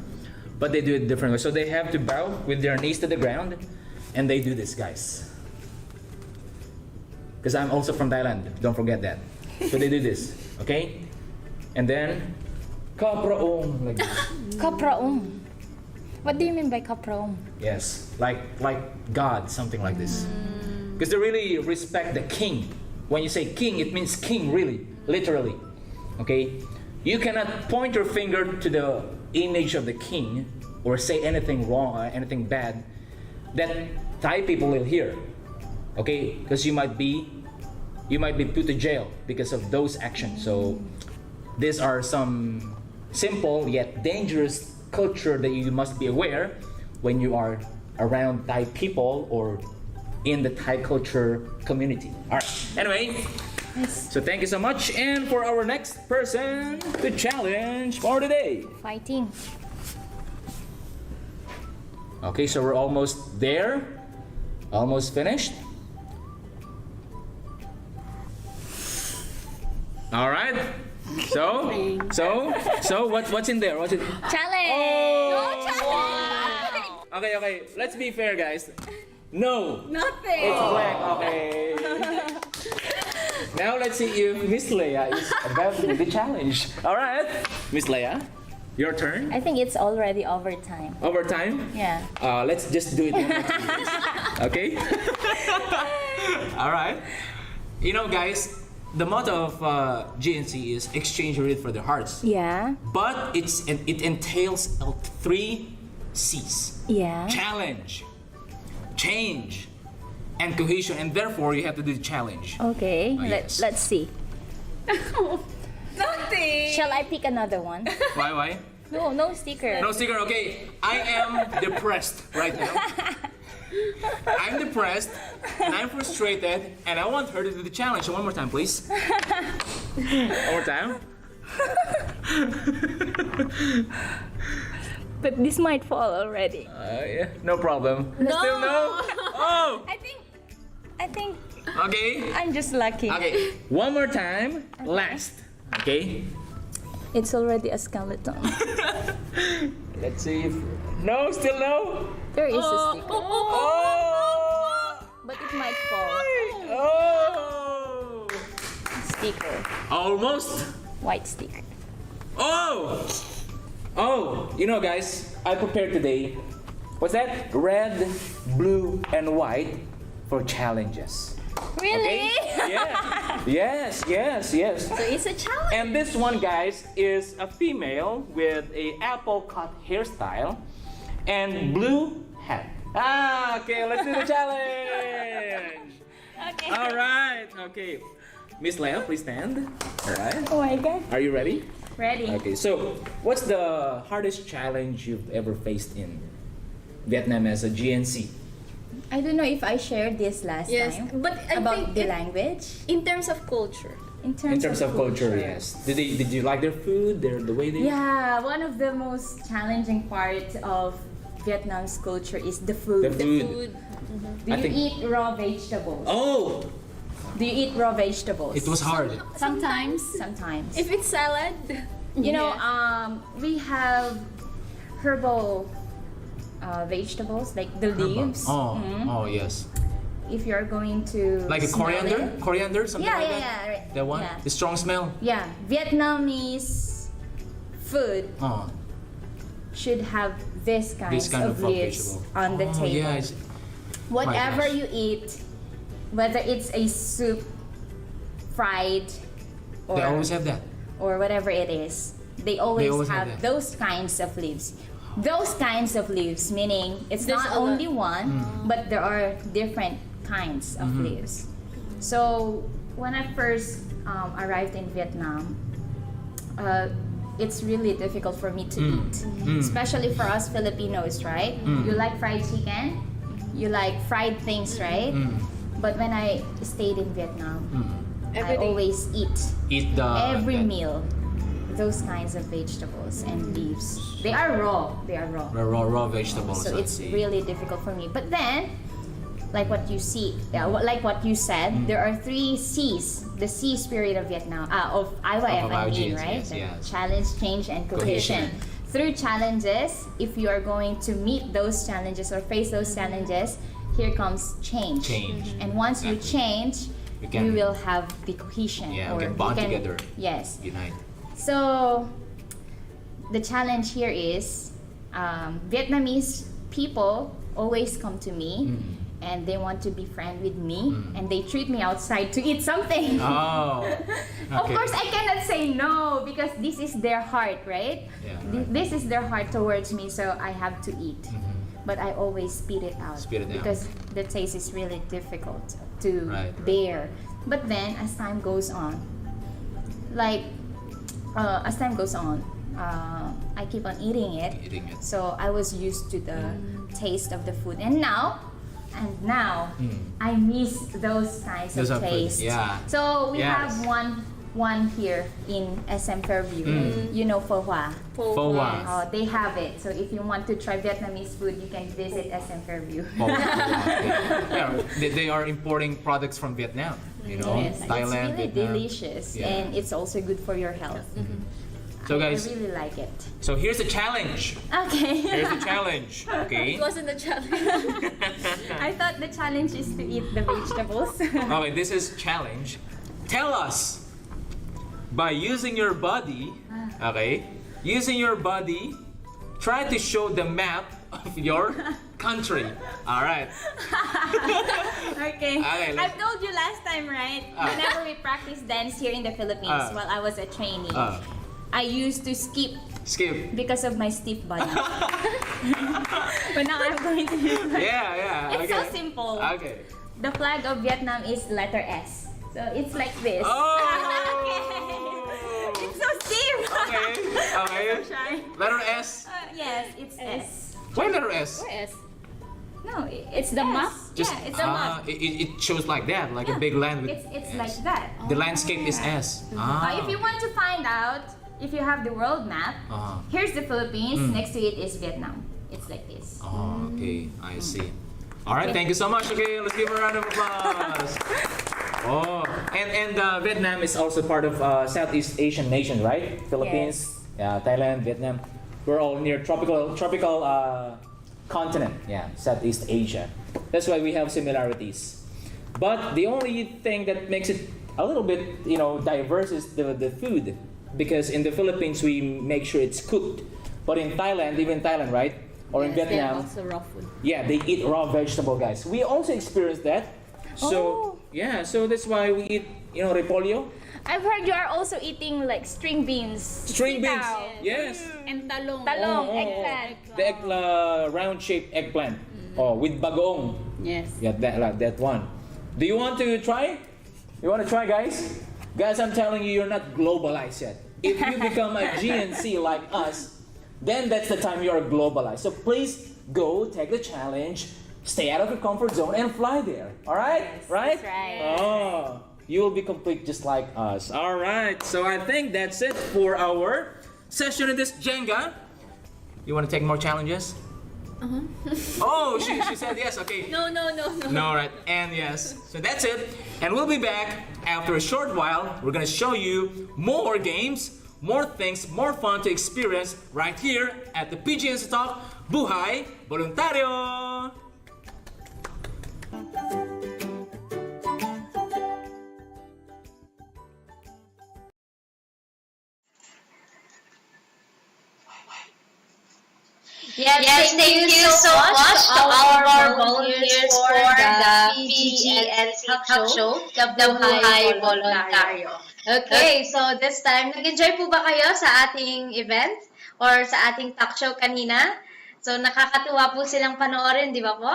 but they do it different way. So they have to bow with their knees to the ground, and they do this, guys. Because I'm also from Thailand, don't forget that. So they do this, okay? And then, kapraong, like this. Kapraong. What do you mean by kapraong? Yes, like God, something like this. Because they really respect the king. When you say king, it means king, really, literally. Okay? You cannot point your finger to the image of the king or say anything wrong or anything bad that Thai people will hear. Okay? Because you might be put to jail because of those actions. So these are some simple yet dangerous culture that you must be aware when you are around Thai people or in the Thai culture community. All right. Anyway, so thank you so much. And for our next person, the challenge for today. Fighting. Okay, so we're almost there. Almost finished. All right. So what's in there? What's it? Challenge! Oh! Okay. Let's be fair, guys. No. Nothing. It's blank. Okay. Now let's see if Miss Leia is about to do the challenge. All right, Miss Leia, your turn. I think it's already overtime. Overtime. Yeah. Let's just do it one more time. Okay. All right. You know, guys, the motto of GNC is exchange read for the hearts. Yeah. But it entails 3 C's. Yeah. Challenge, change, and cohesion, and therefore you have to do the challenge. Okay. Oh, yes. Let's see. Nothing. Shall I pick another one? Why? No sticker. No sticker, okay. I am depressed right now. I'm depressed, and I'm frustrated, and I want her to do the challenge. So one more time, please. One more time. But this might fall already. Yeah, no problem. No. Still no? Oh! I think Okay. I'm just lucky. Okay, one more time. Last. Okay? It's already a skeleton. Let's see if... No, still no? There is a sticker. Oh! But it might fall. Oh! Sticker. Almost. White sticker. Oh! Oh, you know, guys, I prepared today. What's that? Red, blue, and white for challenges. Really? Okay? Yeah. Yes. So it's a challenge. And this one, guys, is a female with a apple cut hairstyle and blue hat. Okay, let's do the challenge. Okay. All right. Okay. Miss Leia, please stand. All right. Oh my god. Are you ready? Ready. Okay, so what's the hardest challenge you've ever faced in Vietnam as a GNC? I don't know if I shared this last Yes, time but I about think the language. in terms of culture. In In terms of culture, yes. Did you like their food? The way they... Yeah, one of the most challenging parts of Vietnam's culture is the food. The food. Do I you think- eat raw vegetables? Oh, Do you eat raw vegetables? it was hard. Sometimes. Sometimes. If it's salad, You know, Yes. we have herbal vegetables like the leaves. Oh, yes. If you're going to Like a smell coriander? it. Coriander, something Yeah, like yeah, that? yeah, right. That one? Yeah. The strong smell? Yeah, Vietnamese food Oh, should have this kind of raw leaves vegetable. on the table. Yeah, it's, Whatever gosh. you eat, whether it's a soup, fried, they always have that. or whatever it is, they always, always have have that. those kinds of leaves. Those kinds of leaves, meaning it's There's not a lot. only one, but there are different kinds of leaves. So when I first arrived in Vietnam, it's really difficult for me to eat, especially for us Filipinos, right? You like fried chicken, you like fried things, right? But when I stayed in Vietnam, I always Eat the... every that- meal those kinds of vegetables and leaves. They are raw. Raw vegetables. So I it's see. really difficult for me. But then, like what you like what you said, there are 3 C's. The C spirit of Vietnam, of IYF, Of I mean, IGs, right? yes, yes. Challenge, change, and cohesion. Cohesion. Through challenges, if you are going to meet those challenges or face those challenges, here comes change. Change. And once you change, You can- you will have the cohesion. Yeah, or we can you bond together. Yes. Unite. So, the challenge here is Vietnamese people always come to me and they want to be friends with me and they treat me outside to eat something. Oh. Of okay. course, I cannot say no because this is their heart, right? Yeah, This is their heart towards me, so I have to eat. But I always spit it out Spit it out. because the taste is really difficult to Right. bear. But then, as time goes on, like as time goes on, I keep on eating it. So I was used to the taste of the food, and now I miss those kinds Those of are food, taste. yeah. So we Yes. have one here in SM Fairview. You know pho hoa. Pho hoa. They have it. So if you want to try Vietnamese food, you can visit SM Fairview. Yeah, they are importing products from Vietnam. You know, Yes, Thailand, it's really Vietnam. delicious, Yeah. and it's also good for your health. So I guys, really like it. so here's the challenge. Okay. Here's the challenge. Okay. It wasn't a challenge. I thought the challenge is to eat the vegetables. Okay, this is challenge. Tell us by using your body. Okay, using your body, try to show the map of your country. All right. Okay. Okay, I've told you last time, right? Whenever we practice dance here in the Philippines while I was a trainee, I used to skip Skip. because of my stiff body. But now I'm going to use my... Yeah. It's Okay. so simple. Okay. The flag of Vietnam is letter S. So it's like this. Oh. It's so stiff. Okay. Try. Letter S. Yes, it's S. Why letter S? Yes. No, it's the S. map? Yeah, it's a map. It shows like that, like a big land with. It's like that. The landscape is S. If you want to find out if you have the world map, here's the Philippines. Next to it is Vietnam. It's like this. Oh, okay. I see. All right. Thank you so much. Okay, let's give her a round of applause. Oh, and Vietnam is also part of Southeast Asian nation, right? Philippines, Thailand, Vietnam. We're all near tropical continent. Yeah, Southeast Asia. That's why we have similarities. But the only thing that makes it a little bit, diverse is the food. Because in the Philippines we make sure it's cooked, but in Thailand, even Thailand, right, or in Vietnam, Also raw food. yeah, they eat raw vegetable, guys. We also experienced that. So yeah, so that's why we eat, repolyo, I've heard you are also eating like string beans. string beans. Sitaw. Yes, And talong. Talong, eggplant. the round-shaped eggplant. Oh, with bagong. Yes. Yeah, that one. Do you want to try? You want to try, guys? Guys, I'm telling you, you're not globalized yet. If you become a GNC like us, then that's the time you are globalized. So please go, take the challenge, stay out of your comfort zone, and fly there. All right? Right? That's right. Oh, you will be complete just like us. All right. So I think that's it for our session in this Jenga. You want to take more challenges? Oh, she said yes. Okay. No. No, right. And yes. So that's it. And we'll be back after a short while. We're going to show you more games, more things, more fun to experience right here at the PGNC Talk Buhay Voluntario. Yes, thank you so much to all of our volunteers for the PGNC Talk Show, the Buhay Voluntario. Okay, so this time, nag-enjoy po ba kayo sa ating event or sa ating talk show kanina? So nakakatuwa po silang panoorin, di ba po?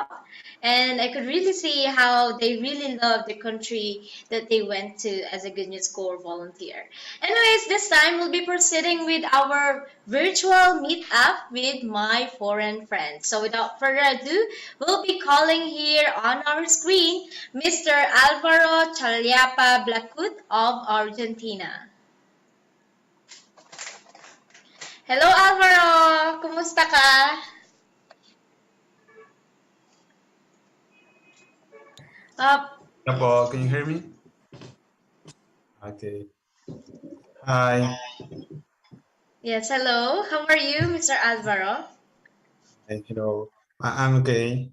And I could really see how they really love the country that they went to as a Good News Corps volunteer. Anyways, this time we'll be proceeding with our virtual meetup with my foreign friends. So without further ado, we'll be calling here on our screen Mr. Alvaro Chalyapa Blacut of Argentina. Hello Alvaro! Kumusta ka? Apo, can you hear me? Okay. Hi. Yes, hello. How are you, Mr. Alvaro? Hello. I'm okay.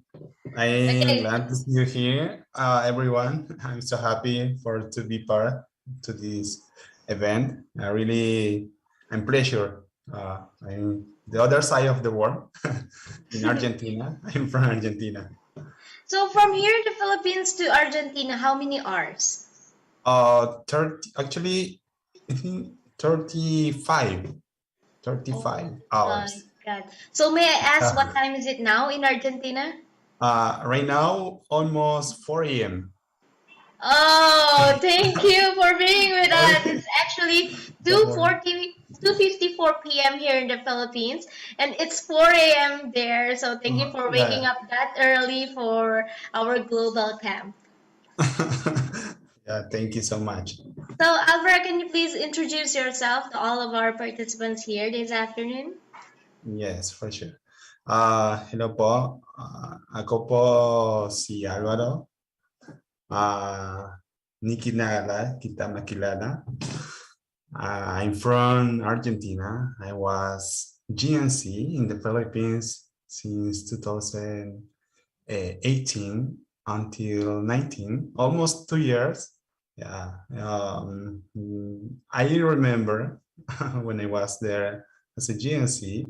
I'm Okay. glad to see you here, everyone. I'm so happy to be part to this event. I'm pleasure. I'm the other side of the world in Argentina. I'm from Argentina. So from here in the Philippines to Argentina, how many hours? 30, I think 35 hours. God. So may I ask what time is it now in Argentina? Right now, almost 4 a.m. Oh, thank you for being with us. It's actually Don't worry. 2:54 p.m. here in the Philippines, and it's 4 a.m. there. So thank you for waking Yeah. up that early for our global camp. Yeah, thank you so much. So, Alvaro, can you please introduce yourself to all of our participants here this afternoon? Yes, for sure. Hello po. Ako po si Alvaro. Ni kinala, kita makilala. I'm from Argentina. I was GNC in the Philippines since 2018 until 19, almost 2 years. Yeah. I remember when I was there as a GNC,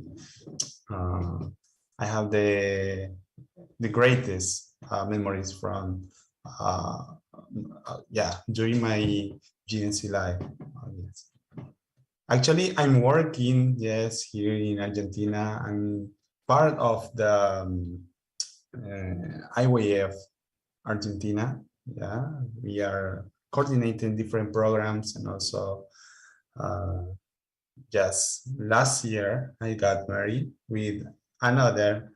I have the greatest memories from during my GNC life. Yes. Actually, I'm working, yes, here in Argentina. I'm part of the IYF Argentina. Yeah, we are coordinating different programs, and also just last year I got married with another.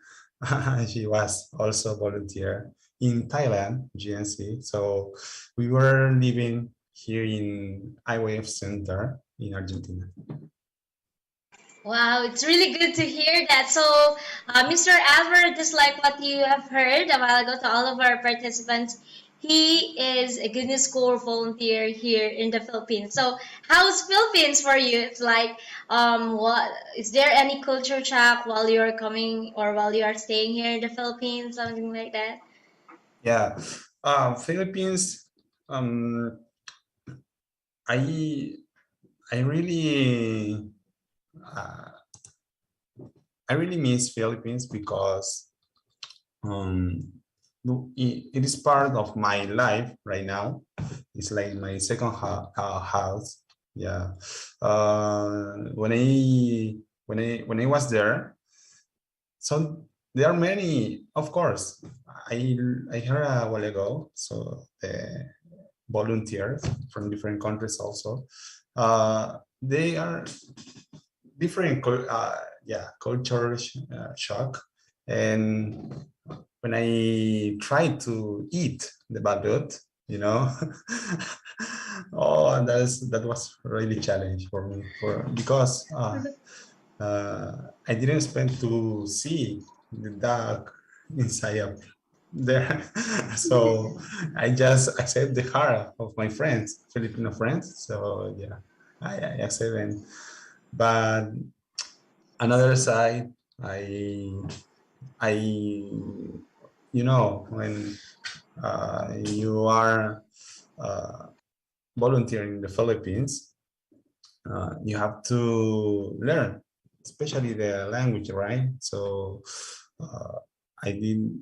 She was also volunteer in Thailand, GNC. So we were living here in IYF Center in Argentina. Wow, it's really good to hear that. So, Mr. Albert, just like what you have heard a while ago to all of our participants, he is a goodness score volunteer here in the Philippines. So, how's Philippines for you? It's like, what is there any culture shock while you're coming or while you are staying here in the Philippines, something like that? Yeah, Philippines. Um, I I really uh, I really miss Philippines because um, it is part of my life right now. It's like my second house. Yeah. When I was there, so there are many, of course. I heard a while ago. So the volunteers from different countries also. They are different, culture shock. And when I tried to eat the balut, you know, oh, that was really challenge for me because I didn't expect to see the dog inside of there. So I just accept the heart of my friends, Filipino friends. So yeah, I accept them. But another side, I when you are volunteering in the Philippines, you have to learn, especially the language, right? So uh, I did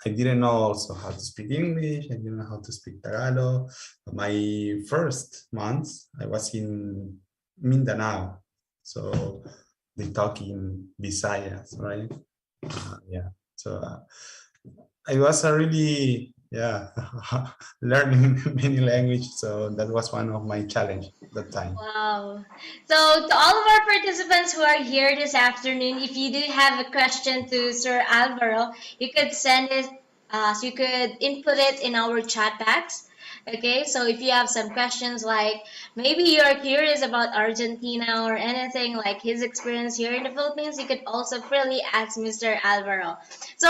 I didn't know also how to speak English. I didn't know how to speak Tagalog. My first months, I was in Mindanao. So they talk in Visayas, right? Yeah. So I was really, yeah, learning many languages. So that was one of my challenge at that time. Wow. So, to all of our participants who are here this afternoon, if you do have a question to Sir Alvaro, you could send it, so you could input it in our chat box. Okay, so if you have some questions like maybe you're curious about Argentina or anything like his experience here in the Philippines, you could also freely ask Mr. Alvaro. So,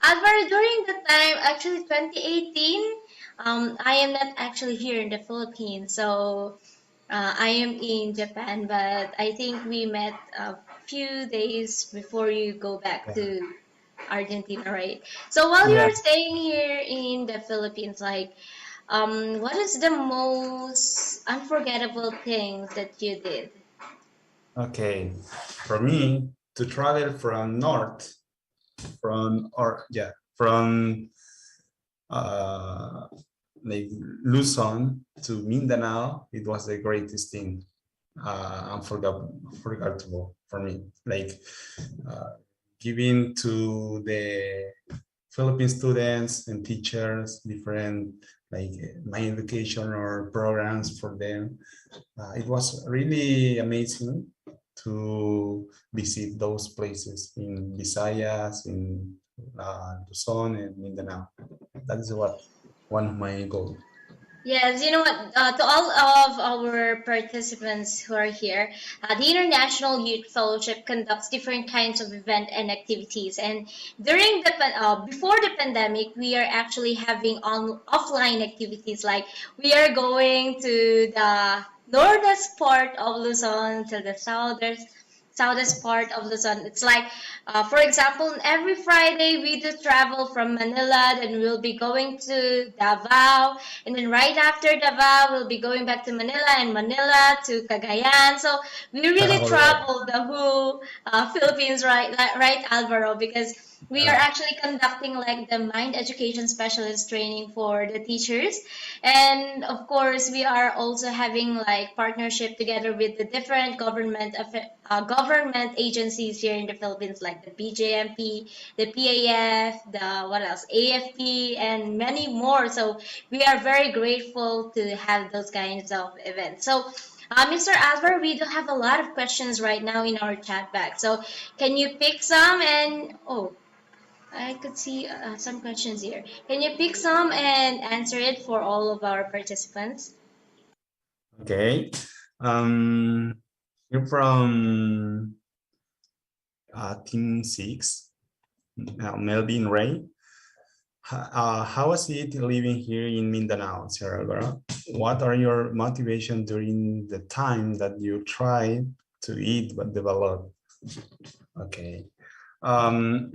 Alvaro, during the time, actually 2018, I am not actually here in the Philippines. So, I am in Japan, but I think we met a few days before you go back Yeah. to Argentina, right? So while Yeah. you're staying here in the Philippines, like, what is the most unforgettable things that you did? Okay. For me to travel from north, from uh, like Luzon to Mindanao, it was the greatest thing. Unforgettable for me. Like giving to the Philippine students and teachers different like my education or programs for them. It was really amazing to visit those places in Visayas, in Luzon, and Mindanao. That is what one of my goals. Yes, you know what? To all of our participants who are here, the International Youth Fellowship conducts different kinds of event and activities. And before the pandemic, we are actually having on offline activities, like we are going to the northern part of Luzon to the southern part of Luzon. It's like, for example, every Friday we do travel from Manila, then we'll be going to Davao, and then right after Davao, we'll be going back to Manila, and Manila to Cagayan. So we really All right. travel the whole Philippines, right, Alvaro, because we are actually conducting like the mind education specialist training for the teachers, and of course we are also having like partnership together with the different government agencies here in the Philippines, like the BJMP, the PAF, the what else, AFP, and many more. So we are very grateful to have those kinds of events. So, Mr. Alvar, we do have a lot of questions right now in our chat bag. So, can you pick some and oh, I could see some questions here. Can you pick some and answer it for all of our participants? Okay. You're from Team 6, Melvin Ray. How was it living here in Mindanao, Sir Alvaro? What are your motivation during the time that you tried to eat but developed? Okay. Um,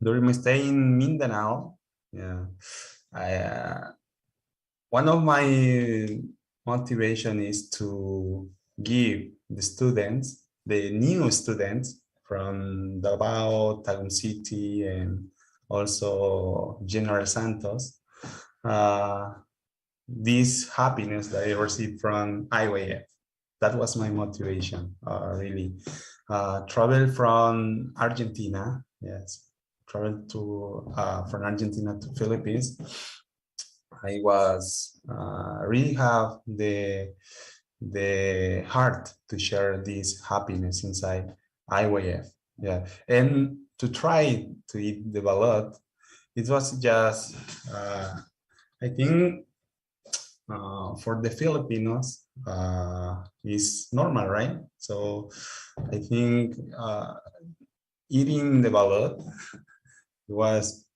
during my stay in Mindanao, yeah, one of my motivation is to give the students, the new students from Davao, Tagum City, and also General Santos, this happiness that I received from IYF. That was my motivation, really. Travel from Argentina, yes, travel to from Argentina to Philippines. I was really have the heart to share this happiness inside IYF. Yeah, and to try to eat the balut, it was just I think for the Filipinos is normal, right? So I think eating the balut was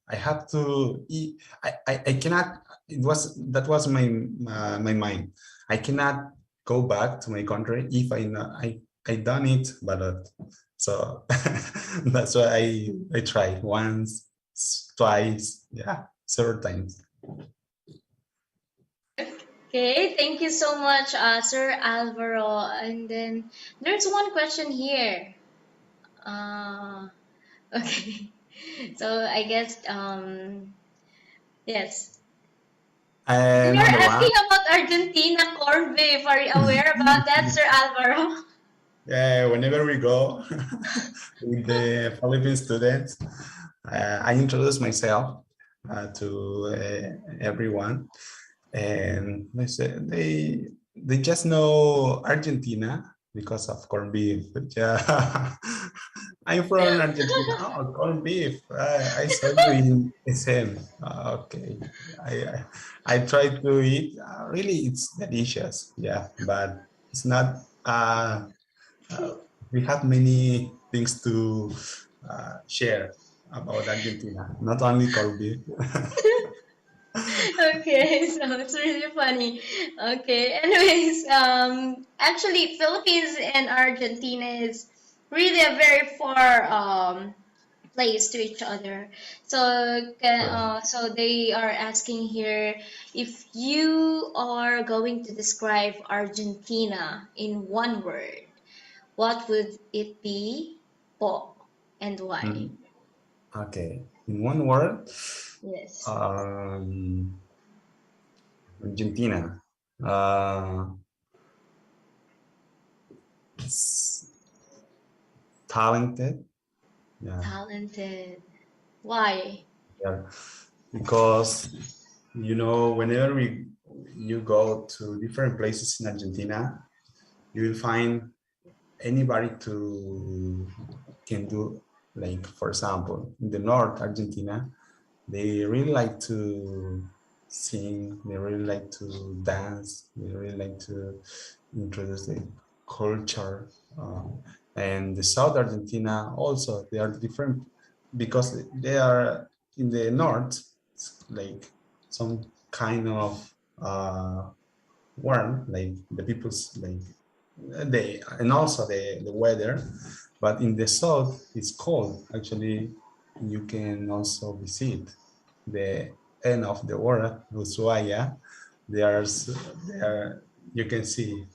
I have to eat. I cannot. It was that was my mind. I cannot go back to my country if I done it, but so that's why I tried once, twice, yeah, several times. Okay, thank you so much, Sir Alvaro. And then there's one question here. Okay, so I guess yes. We are And asking about Argentina corned beef. Are you aware about that, Sir Alvaro? yeah, whenever we go with the Philippine students, I introduce myself to everyone, and they just know Argentina because of corned beef. Yeah. I'm from Argentina. Oh, corned beef. I saw you in SM. Okay. I, I tried to eat. Really, it's delicious. Yeah, but it's not. Uh, we have many things to share about Argentina, not only corned beef. Okay, so it's really funny. Okay, anyways, actually, Philippines and Argentina is really a very far place to each other. So, so they are asking here if you are going to describe Argentina in one word, what would it be? Po, and why? Mm, okay, in one word, Yes. um, Argentina. Uh, it's talented. Yeah, Talented. Why? yeah, because you know, whenever you go to different places in Argentina, you will find anybody to can do, like, for example, in the North Argentina, they really like to sing, they really like to dance, they really like to introduce the culture. And the South Argentina also, they are different because they are in the north, like some kind of warm, like the people's like they, and also the weather. But in the south it's cold. Actually, you can also visit the end of the world, Ushuaia. There you can see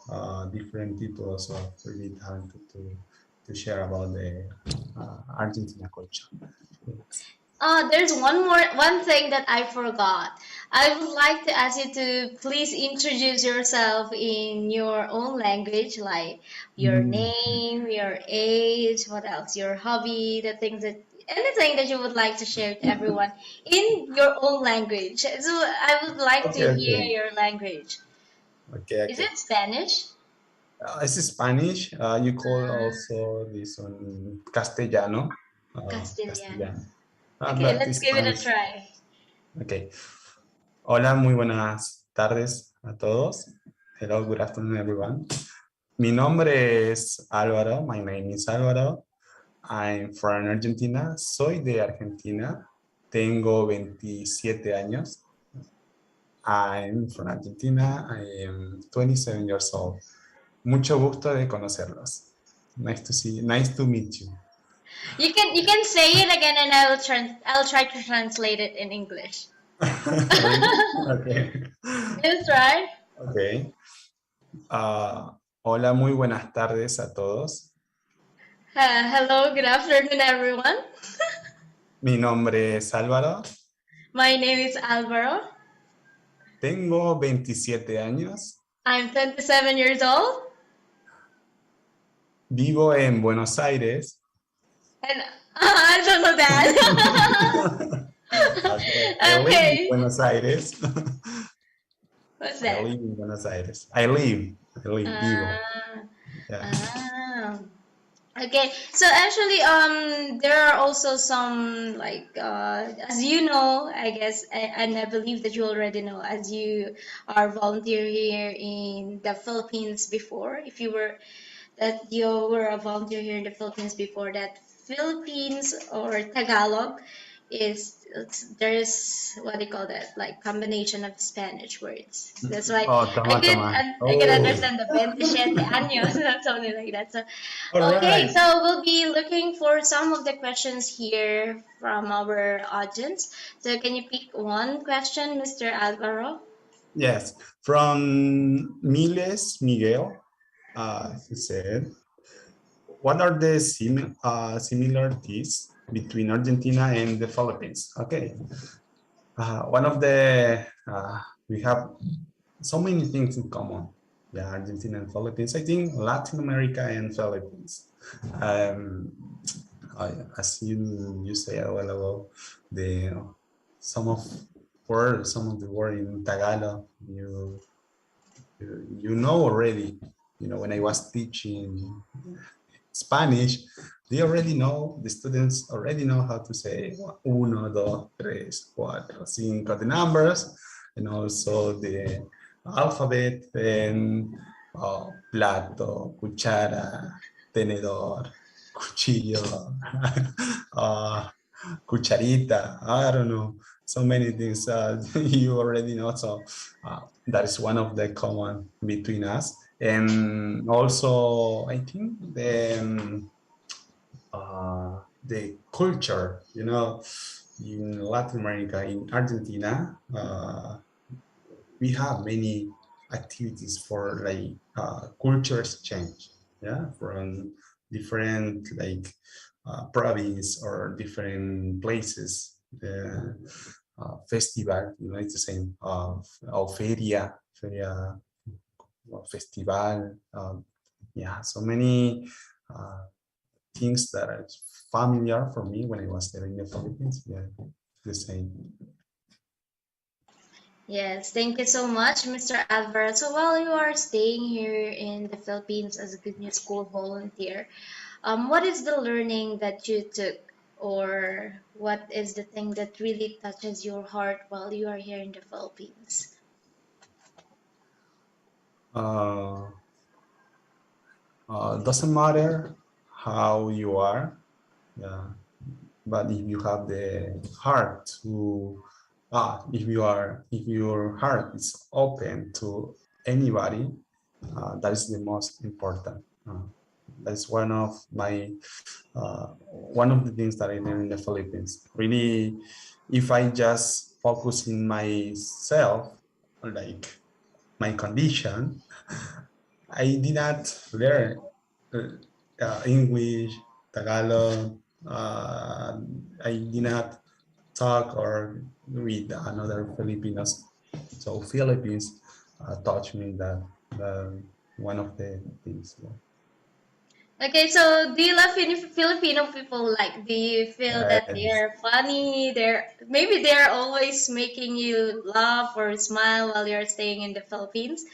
different people also really talented to share about the Argentina culture. There's one thing that I forgot. I would like to ask you to please introduce yourself in your own language, like your Mm. name, your age, what else, your hobby, the things that anything that you would like to share to everyone in your own language. So I would like to Okay, hear okay, your language. okay, Is okay. it Spanish? It's Spanish. You call also this one Castellano. Castilian. Castellano. Okay, But let's it's give it a Spanish. try. Okay. Hola, muy buenas tardes a todos. Hello, good afternoon, everyone. Mi nombre es Álvaro. My name is Álvaro. I'm from Argentina. Soy de Argentina. Tengo 27 años. I'm from Argentina. I am 27 years old. Mucho gusto de conocerlos. Nice to meet you. You can say it again and I'll try to translate it in English. Okay. That's right. Okay. Hola, muy buenas tardes a todos. Hello, good afternoon, everyone. Mi nombre es Álvaro. My name is Alvaro. Tengo 27 años. I'm 27 years old. Vivo en Buenos Aires. And I don't know that. Okay. I live in Okay. Buenos Aires. What's I that? live in Buenos Aires. I live, vivo. Yeah. Ah. Okay, so actually, there are also some like, as you know, I guess, and I believe that you already know, as you are volunteer here in the Philippines before. If you were that you were a volunteer here in the Philippines before, that Philippines or Tagalog there's what do you call that, like combination of Spanish words. That's why Oh, I could tama. I can Oh, understand the 27 años something like that. So all okay, right. so we'll be looking for some of the questions here from our audience. So can you pick one question, Mr. Alvaro? Yes, from Miguel, he said, what are the similarities between Argentina and the Philippines? Okay, one of the, we have so many things in common. Yeah, Argentina and Philippines. I think Latin America and Philippines. Um, as you say a while ago, the some of some of the word in Tagalog, you know already. You know, when I was teaching Spanish, they already know, the students already know how to say uno, dos, tres, cuatro, cinco, the numbers, and also the alphabet, and plato, cuchara, tenedor, cuchillo, uh, cucharita, I don't know, so many things you already know. So that is one of the common between us. And also, I think the culture, you know, in Latin America, in Argentina, we have many activities for like culture exchange, yeah, from different like province or different places. The festival, you know, it's the same. Feria, festival. Yeah, so many things that are familiar for me when I was there in the Philippines. Yeah, the same. Yes, thank you so much, Mr. Alvaro. So while you are staying here in the Philippines as a Good News School volunteer, what is the learning that you took, or what is the thing that really touches your heart while you are here in the Philippines? Uh, doesn't matter how you are, yeah, but if you have the heart to, if your heart is open to anybody, that is the most important. That's one of the things that I learned in the Philippines. Really, if I just focus in myself, like my condition, I did not learn English, Tagalog. I did not talk or with another Filipinos. So Philippines taught me that one of the things. Okay, so do you love Filipino people? Like, do you feel that Yes. they're funny? They're always making you laugh or smile while you're staying in the Philippines.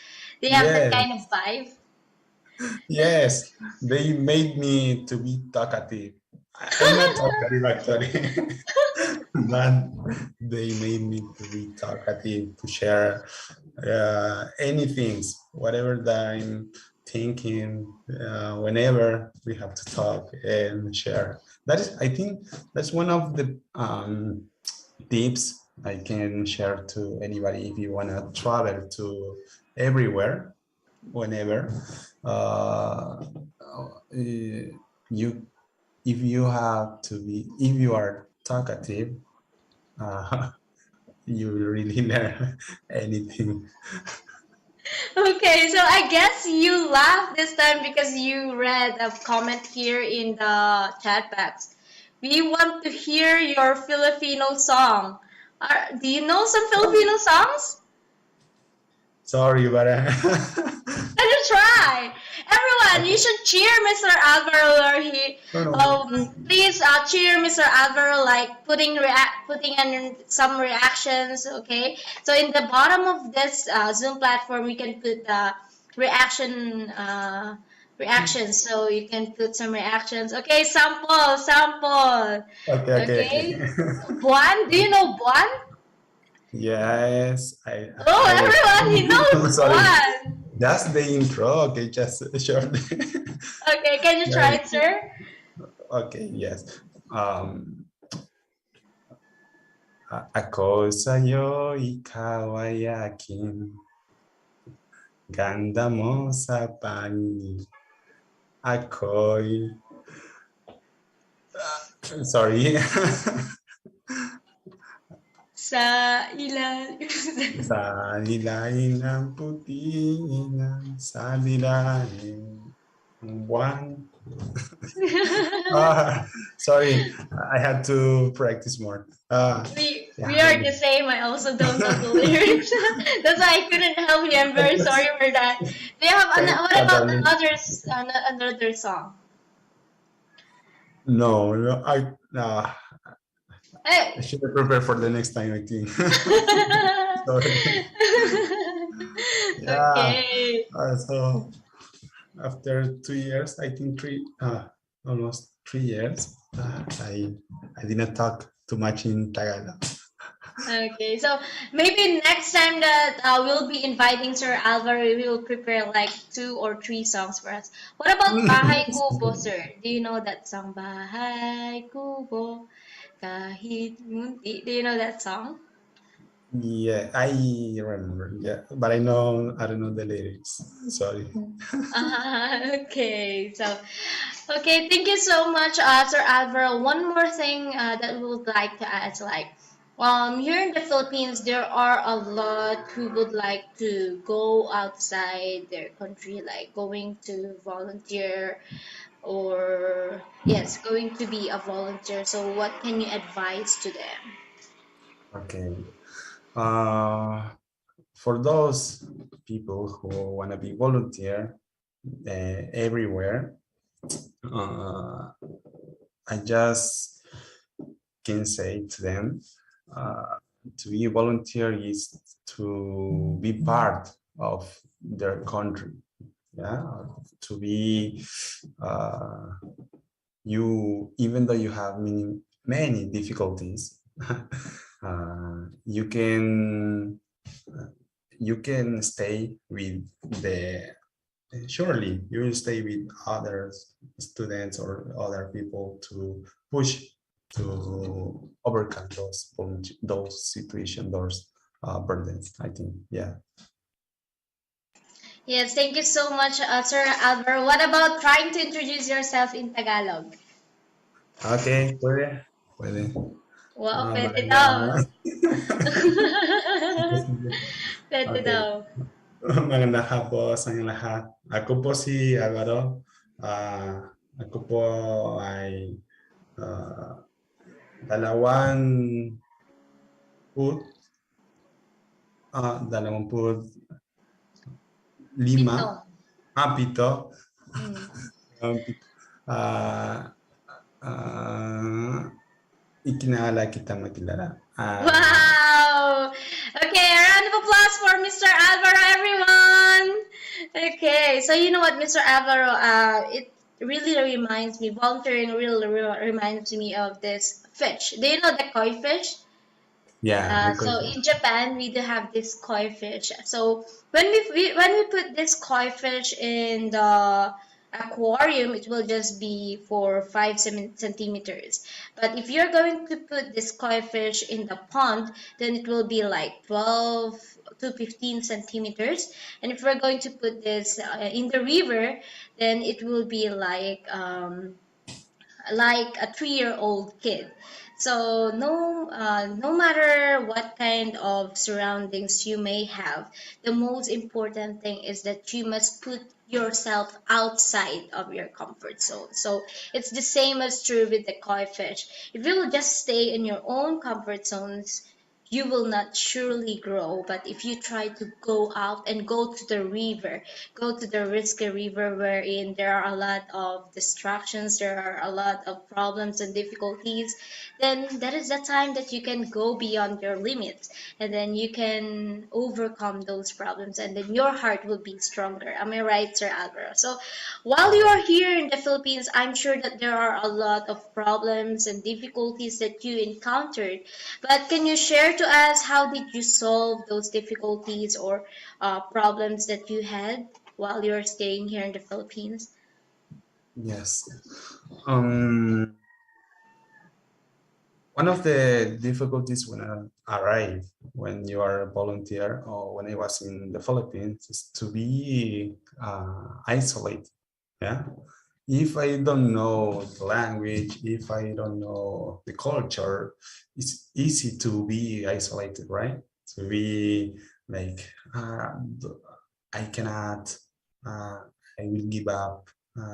They have that kind of Yes. vibe. Yes. They made me to be talkative. I'm not talkative actually, but they made me to be talkative, to share anything, whatever that I'm thinking, whenever we have to talk and share. That is, I think, that's one of the tips I can share to anybody if you want to travel to everywhere, whenever. Uh, you, if you have to be, if you are talkative, uh, you will really learn anything. Okay, so I guess you laughed this time because you read a comment here in the chat box. We want to hear your Filipino song. Do you know some Filipino songs? Sorry, but Can you try? Everyone, you should cheer Mr. Alvaro. Or no, no. please cheer Mr. Alvaro, like putting in some reactions. Okay. So in the bottom of this Zoom platform, we can put the reactions. So you can put some reactions. Okay, sample. Okay, okay, Okay. okay. Buan, do you know Buan? Yes, Oh, I will. everyone, he knows Sorry, Buan. that's the intro. Okay, just short. Okay, can you try Right. it, sir? Okay, yes. Ako sa'yo, ikaw ay akin. Ganda mo sa paningin. Ako'y... sorry. Sa ilalim. Sa lilain ng puti sa lilain ng buwan. Sorry, I had to practice more. We Yeah, are the same. I also don't know the lyrics. That's why I couldn't help you. I'm very sorry for that. Do you have thanks, what about darling. another song? No, no, I Hey. should have prepared for the next time, I think. Sorry. Yeah. Okay. So after 2 years, I think almost 3 years, I did not talk too much in Tagalog. Okay, so maybe next time that we'll be inviting Sir Alvaro, we will prepare like 2 or 3 songs for us. What about Bahay Kubo, sir? Do you know that song? Bahay Kubo, kahit munti. Do you know that song? Yeah, I remember. Yeah, but I don't know the lyrics. Sorry. Okay, so okay, thank you so much, Sir Alvaro. One more thing that we would like to add, like, here in the Philippines, there are a lot who would like to go outside their country, like going to volunteer or yes, going to be a volunteer. So, what can you advise to them? Okay. For those people who want to be volunteer everywhere, I just can say to them, to be a volunteer is to be part of their country. Yeah, to be you, even though you have many difficulties, you can stay with the surely you will stay with other students or other people to push to overcome those situations, those burdens, I think. Yeah. Yes, thank you so much, Sir Alvaro. What about trying to introduce yourself in Tagalog? Okay, puede. Wow, pwede daw. Maganda. Pwede Okay. daw. Magandang hapon sa inyong lahat. Ako po si Alvaro. Ako po ay ah, 25, Pito. pito. Mm. Ah, ah, Ikinaalala kita makilala. Wow! Okay, a round of applause for Mr. Alvaro, everyone. Okay, so you know what, Mr. Alvaro, it really reminds me, volunteering really reminds me of this fish. Do you know the koi fish? Yeah, the So question. in Japan, we do have this koi fish. So when we put this koi fish in the aquarium, it will just be for 5 centimeters. But if you're going to put this koi fish in the pond, then it will be like 12 to 15 centimeters. And if we're going to put this in the river, then it will be like a 3-year-old kid. So no matter what kind of surroundings you may have, the most important thing is that you must put yourself outside of your comfort zone. So it's the same as true with the koi fish. If you will just stay in your own comfort zones, you will not surely grow. But if you try to go out and go to the river, go to the risky river wherein there are a lot of distractions, there are a lot of problems and difficulties, then that is the time that you can go beyond your limits, and then you can overcome those problems, and then your heart will be stronger. Am I right, Sir Alvaro? So while you are here in the Philippines, I'm sure that there are a lot of problems and difficulties that you encountered, but can you share to us how did you solve those difficulties or problems that you had while you're staying here in the Philippines? Yes. Um, One of the difficulties when I arrive, when you are a volunteer, or when I was in the Philippines, is to be isolated. Yeah. If I don't know the language, if I don't know the culture, it's easy to be isolated, right? To be like, I cannot, I will give up.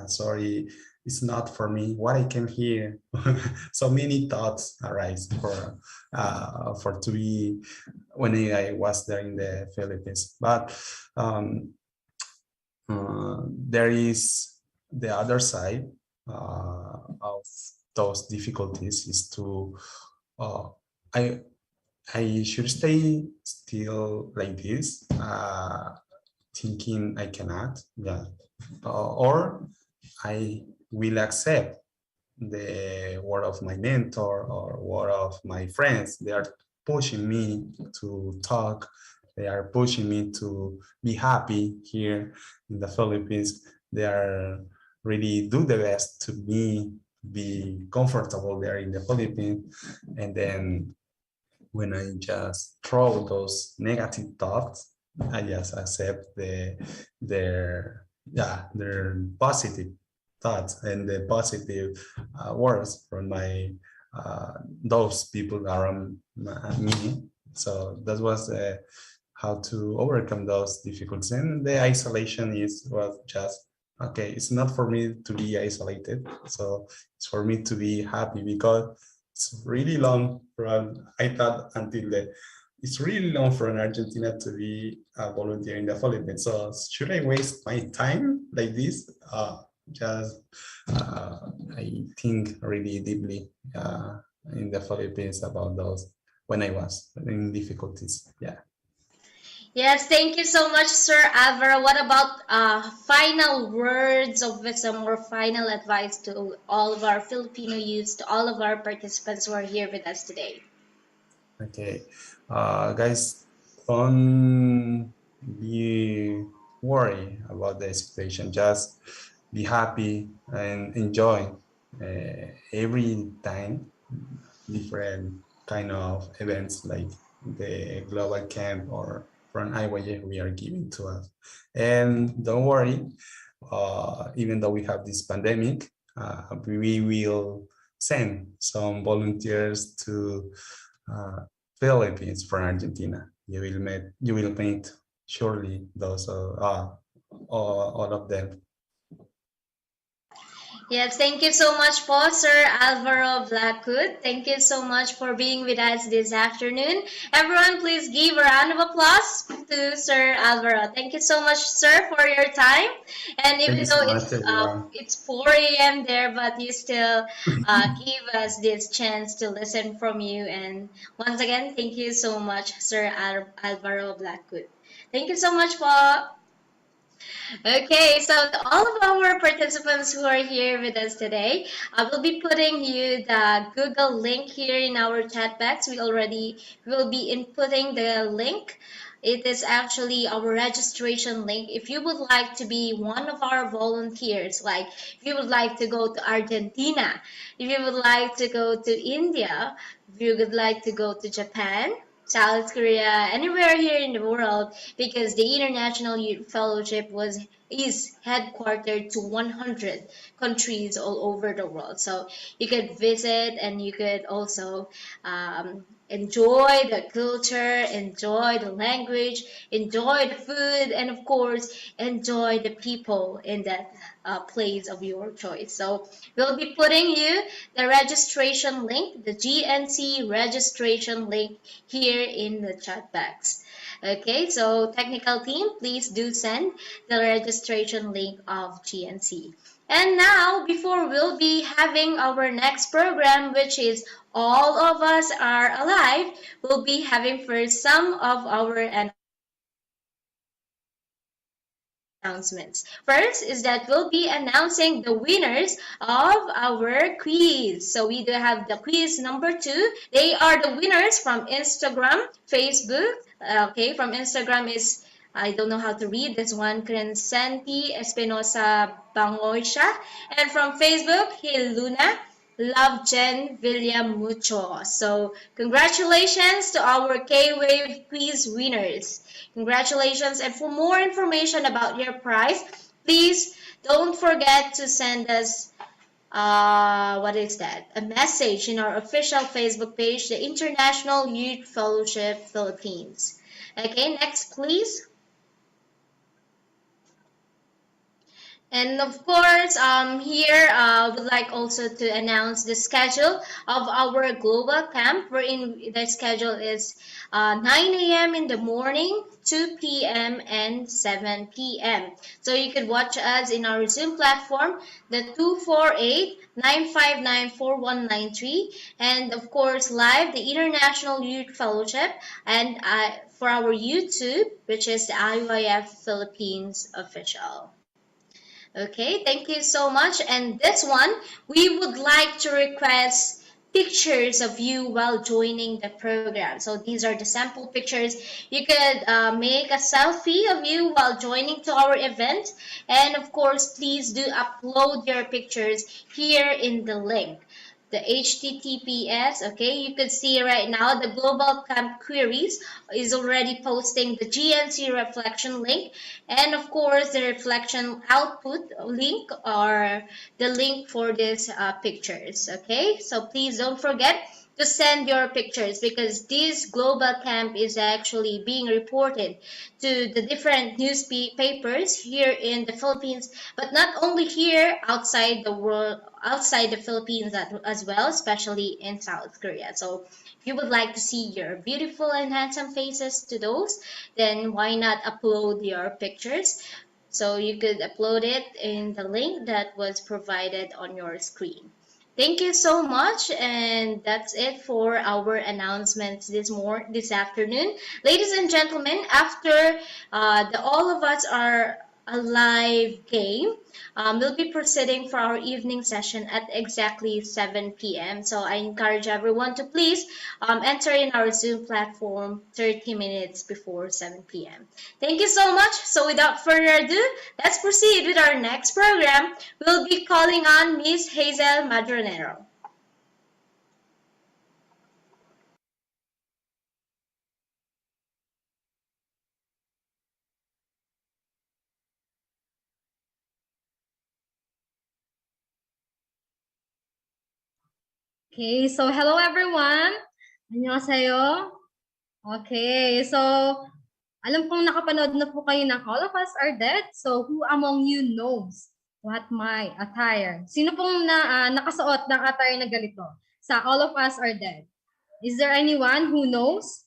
Sorry, it's not for me. What I came here, so many thoughts arise for to be when I was there in the Philippines. But there is the other side of those difficulties is to I I should stay still like this, thinking I cannot, yeah, or I will accept the word of my mentor or word of my friends. They are pushing me to talk. They are pushing me to be happy here in the Philippines. They are really do the best to me be comfortable there in the Philippines. And then when I just throw those negative thoughts, I just accept their positive thoughts and the positive words from my those people around me. So that was how to overcome those difficulties. And the isolation was just okay. It's not for me to be isolated, so it's for me to be happy because it's really long from I thought until the it's really long for an Argentina to be a volunteer in the Philippines. So should I waste my time like this? Just I think really deeply in the Philippines about those when I was in difficulties. Yeah. Yes, thank you so much, Sir Alvaro. What about final words of wisdom or final advice to all of our Filipino youths, to all of our participants who are here with us today? Okay, guys, don't be worried about the situation. Just be happy and enjoy every time different kind of events like the global camp or from IYF we are giving to us. And don't worry, even though we have this pandemic, we will send some volunteers to Philippines from Argentina. You will meet surely those all of them. Yes, thank you so much po, Sir Alvaro Blackwood. Thank you so much for being with us this afternoon. Everyone, please give a round of applause to Sir Alvaro. Thank you so much, sir, for your time. And Thank you even so though much, everyone. it's 4 a.m. there, but you still give us this chance to listen from you. And once again, thank you so much, Sir Alvaro Blackwood. Thank you so much po. Okay, so to all of our participants who are here with us today, I will be putting you the Google link here in our chat box. We already will be inputting the link. It is actually our registration link. If you would like to be one of our volunteers, like if you would like to go to Argentina, if you would like to go to India, if you would like to go to Japan, South Korea, anywhere here in the world, because the International Youth Fellowship is headquartered to 100 countries all over the world. So you could visit and you could also enjoy the culture, enjoy the language, enjoy the food, and of course, enjoy the people in that place of your choice. So we'll be putting you the registration link, the GNC registration link here in the chat box. Okay, so technical team, please do send the registration link of GNC. And now, before we'll be having our next program, which is All of Us Are Alive, we'll be having first some of our announcements. First is that we'll be announcing the winners of our quiz. So we do have the quiz number 2. They are the winners from Instagram, Facebook. Okay, from Instagram is, I don't know how to read this one, Crescenti Espinosa Bangoisha. And from Facebook, Hiluna Love Jen William Mucho. So congratulations to our K-Wave quiz winners. Congratulations, and for more information about your prize, please don't forget to send us what is that? A message in our official Facebook page, the International Youth Fellowship Philippines. Okay, next please. And of course, here I would like also to announce the schedule of our global camp, wherein the schedule is 9 a.m. in the morning, 2 p.m. and 7 p.m. So you could watch us in our Zoom platform, the 248-959-4193, and of course live, the International Youth Fellowship, and for our YouTube, which is the IYF Philippines official. Okay, thank you so much. And this one, we would like to request pictures of you while joining the program. So these are the sample pictures. You could make a selfie of you while joining to our event. And of course, please do upload your pictures here in the link. The HTTPS, okay, you could see right now the Global Camp Queries is already posting the GNC reflection link, and of course the reflection output link or the link for these pictures. Okay, so please don't forget to send your pictures, because this global camp is actually being reported to the different newspapers here in the Philippines, but not only here, outside the world, outside the Philippines as well, especially in South Korea. So if you would like to see your beautiful and handsome faces to those, then why not upload your pictures? So you could upload it in the link that was provided on your screen. Thank you so much, and that's it for our announcements this afternoon, ladies and gentlemen. After the all of us are a live game, we'll be proceeding for our evening session at exactly 7 p.m. So I encourage everyone to please enter in our Zoom platform 30 minutes before 7 p.m. Thank you so much. So without further ado, let's proceed with our next program. We'll be calling on Miss Hazel Madronero. Okay, so hello everyone. 안녕하세요. Okay, so alam kong nakapanood na po kayo ng All of Us Are Dead. So who among you knows what my attire? Sino pong nakasuot ng attire na ganito sa All of Us Are Dead? Is there anyone who knows?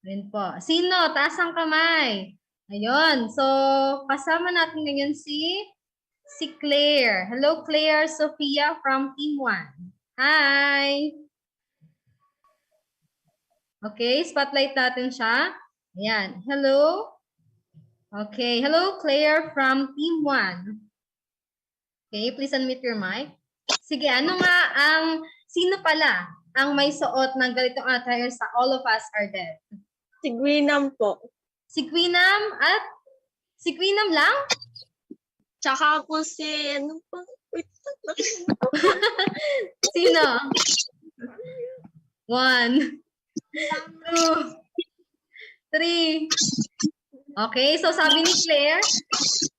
Ayun po. Sino? Taas ang kamay. Ayun. So kasama natin ngayon si Claire. Hello Claire Sophia from Team 1. Hi! Okay, spotlight natin siya. Ayan. Hello. Okay. Hello, Claire from Team 1. Okay, please unmute your mic. Sige, ano nga sino pala ang may suot ng ganitong attire sa All of Us Are Dead? Si Gwynam po. Si Gwynam at si Gwynam lang? Tsaka po si, ano po? Wait, Sino? 1, 2, 3. Okay, so sabi ni Claire,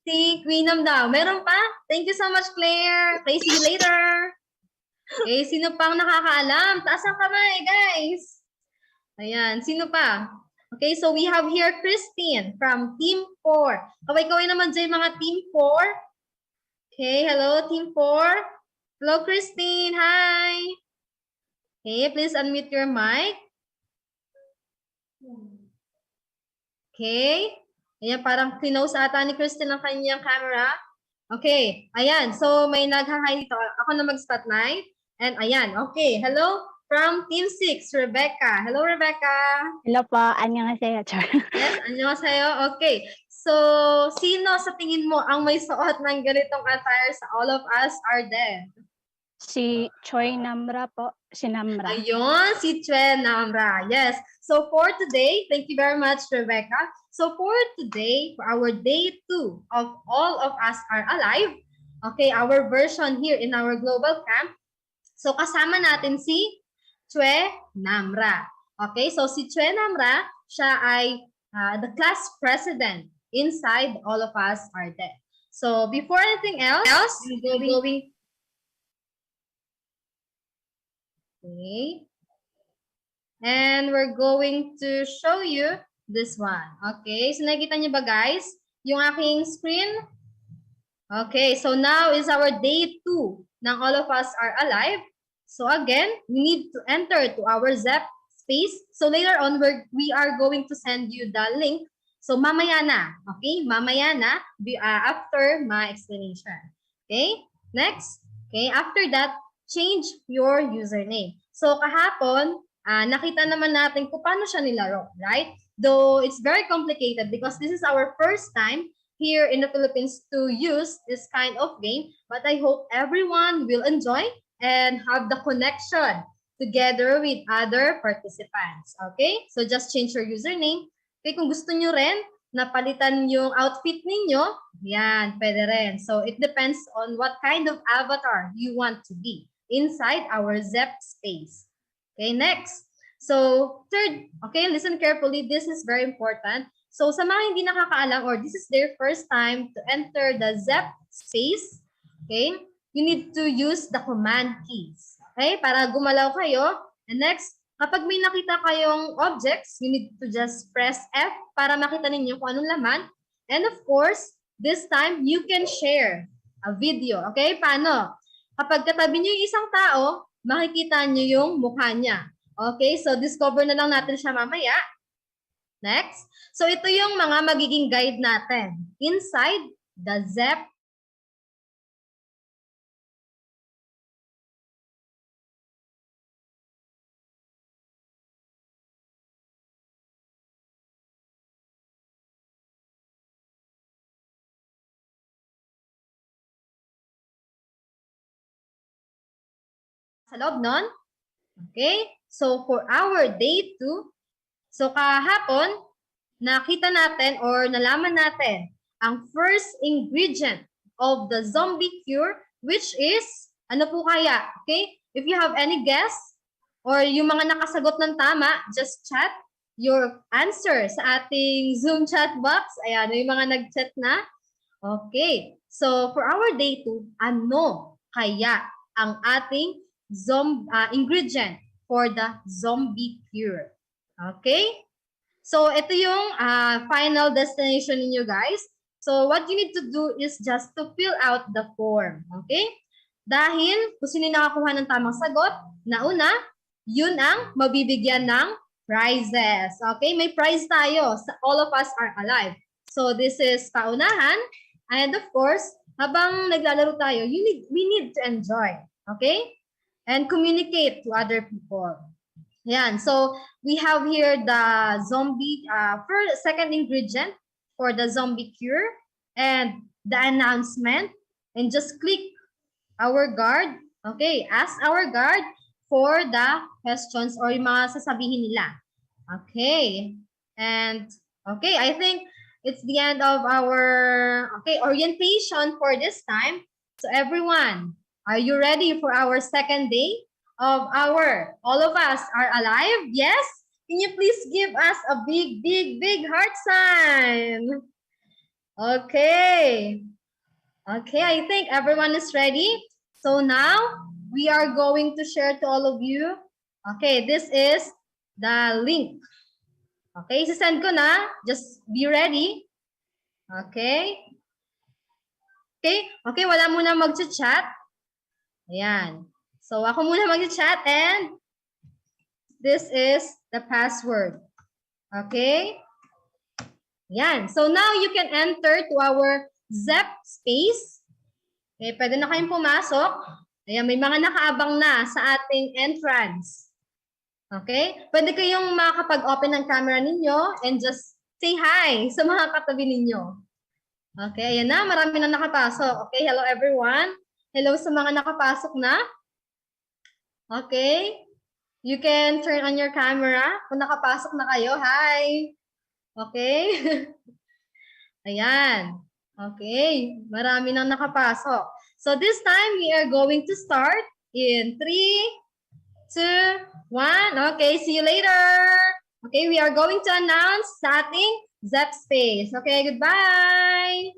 si Queenam daw. Meron pa? Thank you so much, Claire. Okay, see you later. Okay, sino pang nakakaalam? Taas ang kamay, guys. Ayan, sino pa? Okay, so we have here Christine from Team 4. Kaway-kaway naman dyan mga Team 4. Okay, hello, Team 4. Hello, Christine. Hi. Okay, please unmute your mic. Okay. Ayan, parang close ata ni Christine ang kanyang camera. Okay. Ayan. So, may nag-hi dito. Ako na mag-spotlight. And ayan. Okay. Hello from Team 6, Rebecca. Hello, Rebecca. Hello po. Annyeonghaseyo. Yes, annyeonghaseyo. Okay. So, sino sa tingin mo ang may suot ng ganitong attire sa All of Us Are Dead? Si Choi Namra po. Si Namra. Ayun, si Chue Namra. Yes. So for today, thank you very much, Rebecca. So for today, for our day 2 of All of Us Are Alive, okay, our version here in our global camp. So kasama natin si Chue Namra. Okay, so si Chue Namra, siya ay the class president inside All of Us Are Dead. So before anything else, we're going. Okay. And we're going to show you this one. Okay, so nakikita niyo ba guys yung aking screen? Okay, so now is our day 2 ng All of Us Are Alive. So again, we need to enter to our Zep space. So later on, we are going to send you the link. So mamaya na, okay? Mamaya na after my explanation. Okay, next. Okay, after that, change your username. So kahapon, nakita naman natin kung paano siya nilaro, right? Though it's very complicated because this is our first time here in the Philippines to use this kind of game. But I hope everyone will enjoy and have the connection together with other participants. Okay? So just change your username. Okay, kung gusto nyo rin na palitan yung outfit ninyo, yan, pwede rin. So it depends on what kind of avatar you want to be inside our Zep space. Okay, next. So, third, okay, listen carefully. This is very important. So, sa mga hindi nakakaalam or this is their first time to enter the Zep space, okay, you need to use the command keys. Okay, para gumalaw kayo. And next, kapag may nakita kayong objects, you need to just press F para makita ninyo kung anong laman. And of course, this time, you can share a video. Okay, paano? Kapag katabi nyo yung isang tao, makikita nyo yung mukha niya. Okay, so discover na lang natin siya mamaya. Next. So ito yung mga magiging guide natin inside the Zep sa loob nun. Okay? So, for our day 2, so kahapon, nakita natin or nalaman natin ang first ingredient of the zombie cure, which is, ano po kaya? Okay? If you have any guess or yung mga nakasagot ng tama, just chat your answer sa ating Zoom chat box. Ayan, yung mga nag-chat na. Okay. So, for our day 2, ano kaya ang ating ingredient for the zombie cure? Okay? So, ito yung final destination ninyo, guys. So, what you need to do is just to fill out the form. Okay? Dahil, kung sino nakakuha ng tamang sagot, nauna, yun ang mabibigyan ng prizes. Okay? May prize tayo. All of us are alive. So, this is paunahan. And of course, habang naglalaro tayo, we need to enjoy. Okay? And communicate to other people. Yan. So, we have here the zombie, second ingredient for the zombie cure and the announcement. And just click our guard. Okay, ask our guard for the questions or yung mga sasabihin nila. Okay. And, okay, I think it's the end of our, orientation for this time. So, everyone, are you ready for our second day of our all of us are alive? Yes? Can you please give us a big, big, big heart sign? Okay. Okay, I think everyone is ready. So now, we are going to share to all of you. Okay, this is the link. Okay, sisend ko na. Just be ready. Okay. Okay, wala muna mag-chat. Ayan. So, ako muna mag-chat and this is the password. Okay? Yan. So, now you can enter to our Zep space. Okay, pwede na kayong pumasok. Ayan, may mga nakaabang na sa ating entrance. Okay? Pwede kayong makakapag-open ng camera ninyo and just say hi sa mga katabi ninyo. Okay, ayan na. Marami na nakapasok. Okay, hello everyone. Hello sa mga nakapasok na. Okay. You can turn on your camera. Kung nakapasok na kayo, hi. Okay. Ayan. Okay. Marami nang nakapasok. So this time, we are going to start in 3, 2, 1. Okay, see you later. Okay, we are going to announce sa ating Zep space. Okay, goodbye.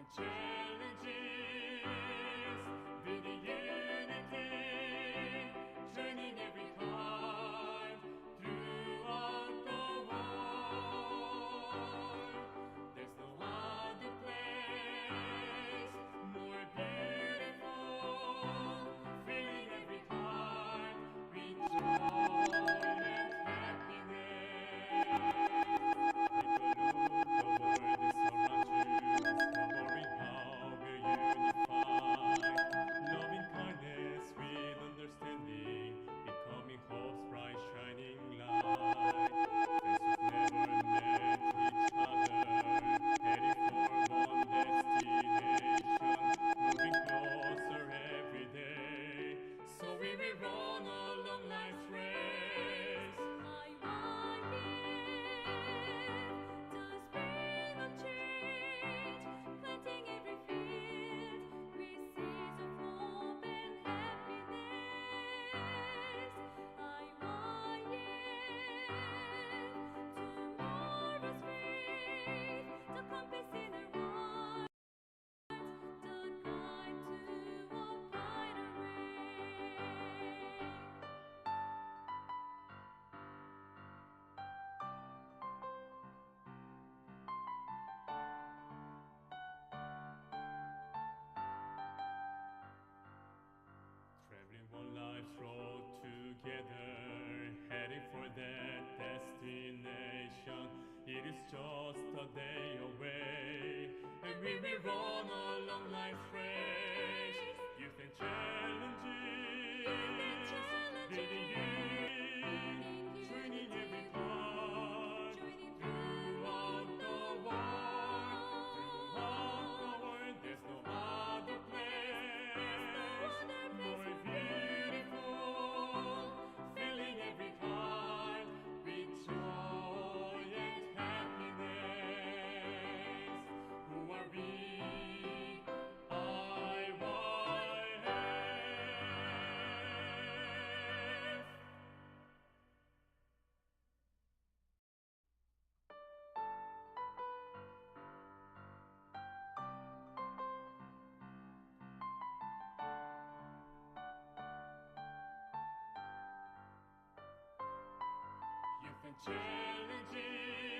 and challenges, with the unity, joining every heart throughout the world. There's no other place more beautiful, filling every heart with joy and happiness. Take a look, the world is around you, discovering how we're unified. Loving kindness with understanding, becoming hope's bright shining light. As we've never met each other, heading for one destination, moving closer every day. So we will run along life's race. The spirit of change, planting every field with seeds of hope and happiness. IYF, tomorrow's faith, the compass in our hearts, the guide to a brighter way. Traveling one life's road together, heading for that destination. It is just a day away, and we will run along life's race. Youth and challenges, with the youth, joining every heart throughout the world. There's no other place more beautiful, filling every heart with joy and happiness. Who are we? IYF. Youth and challenges,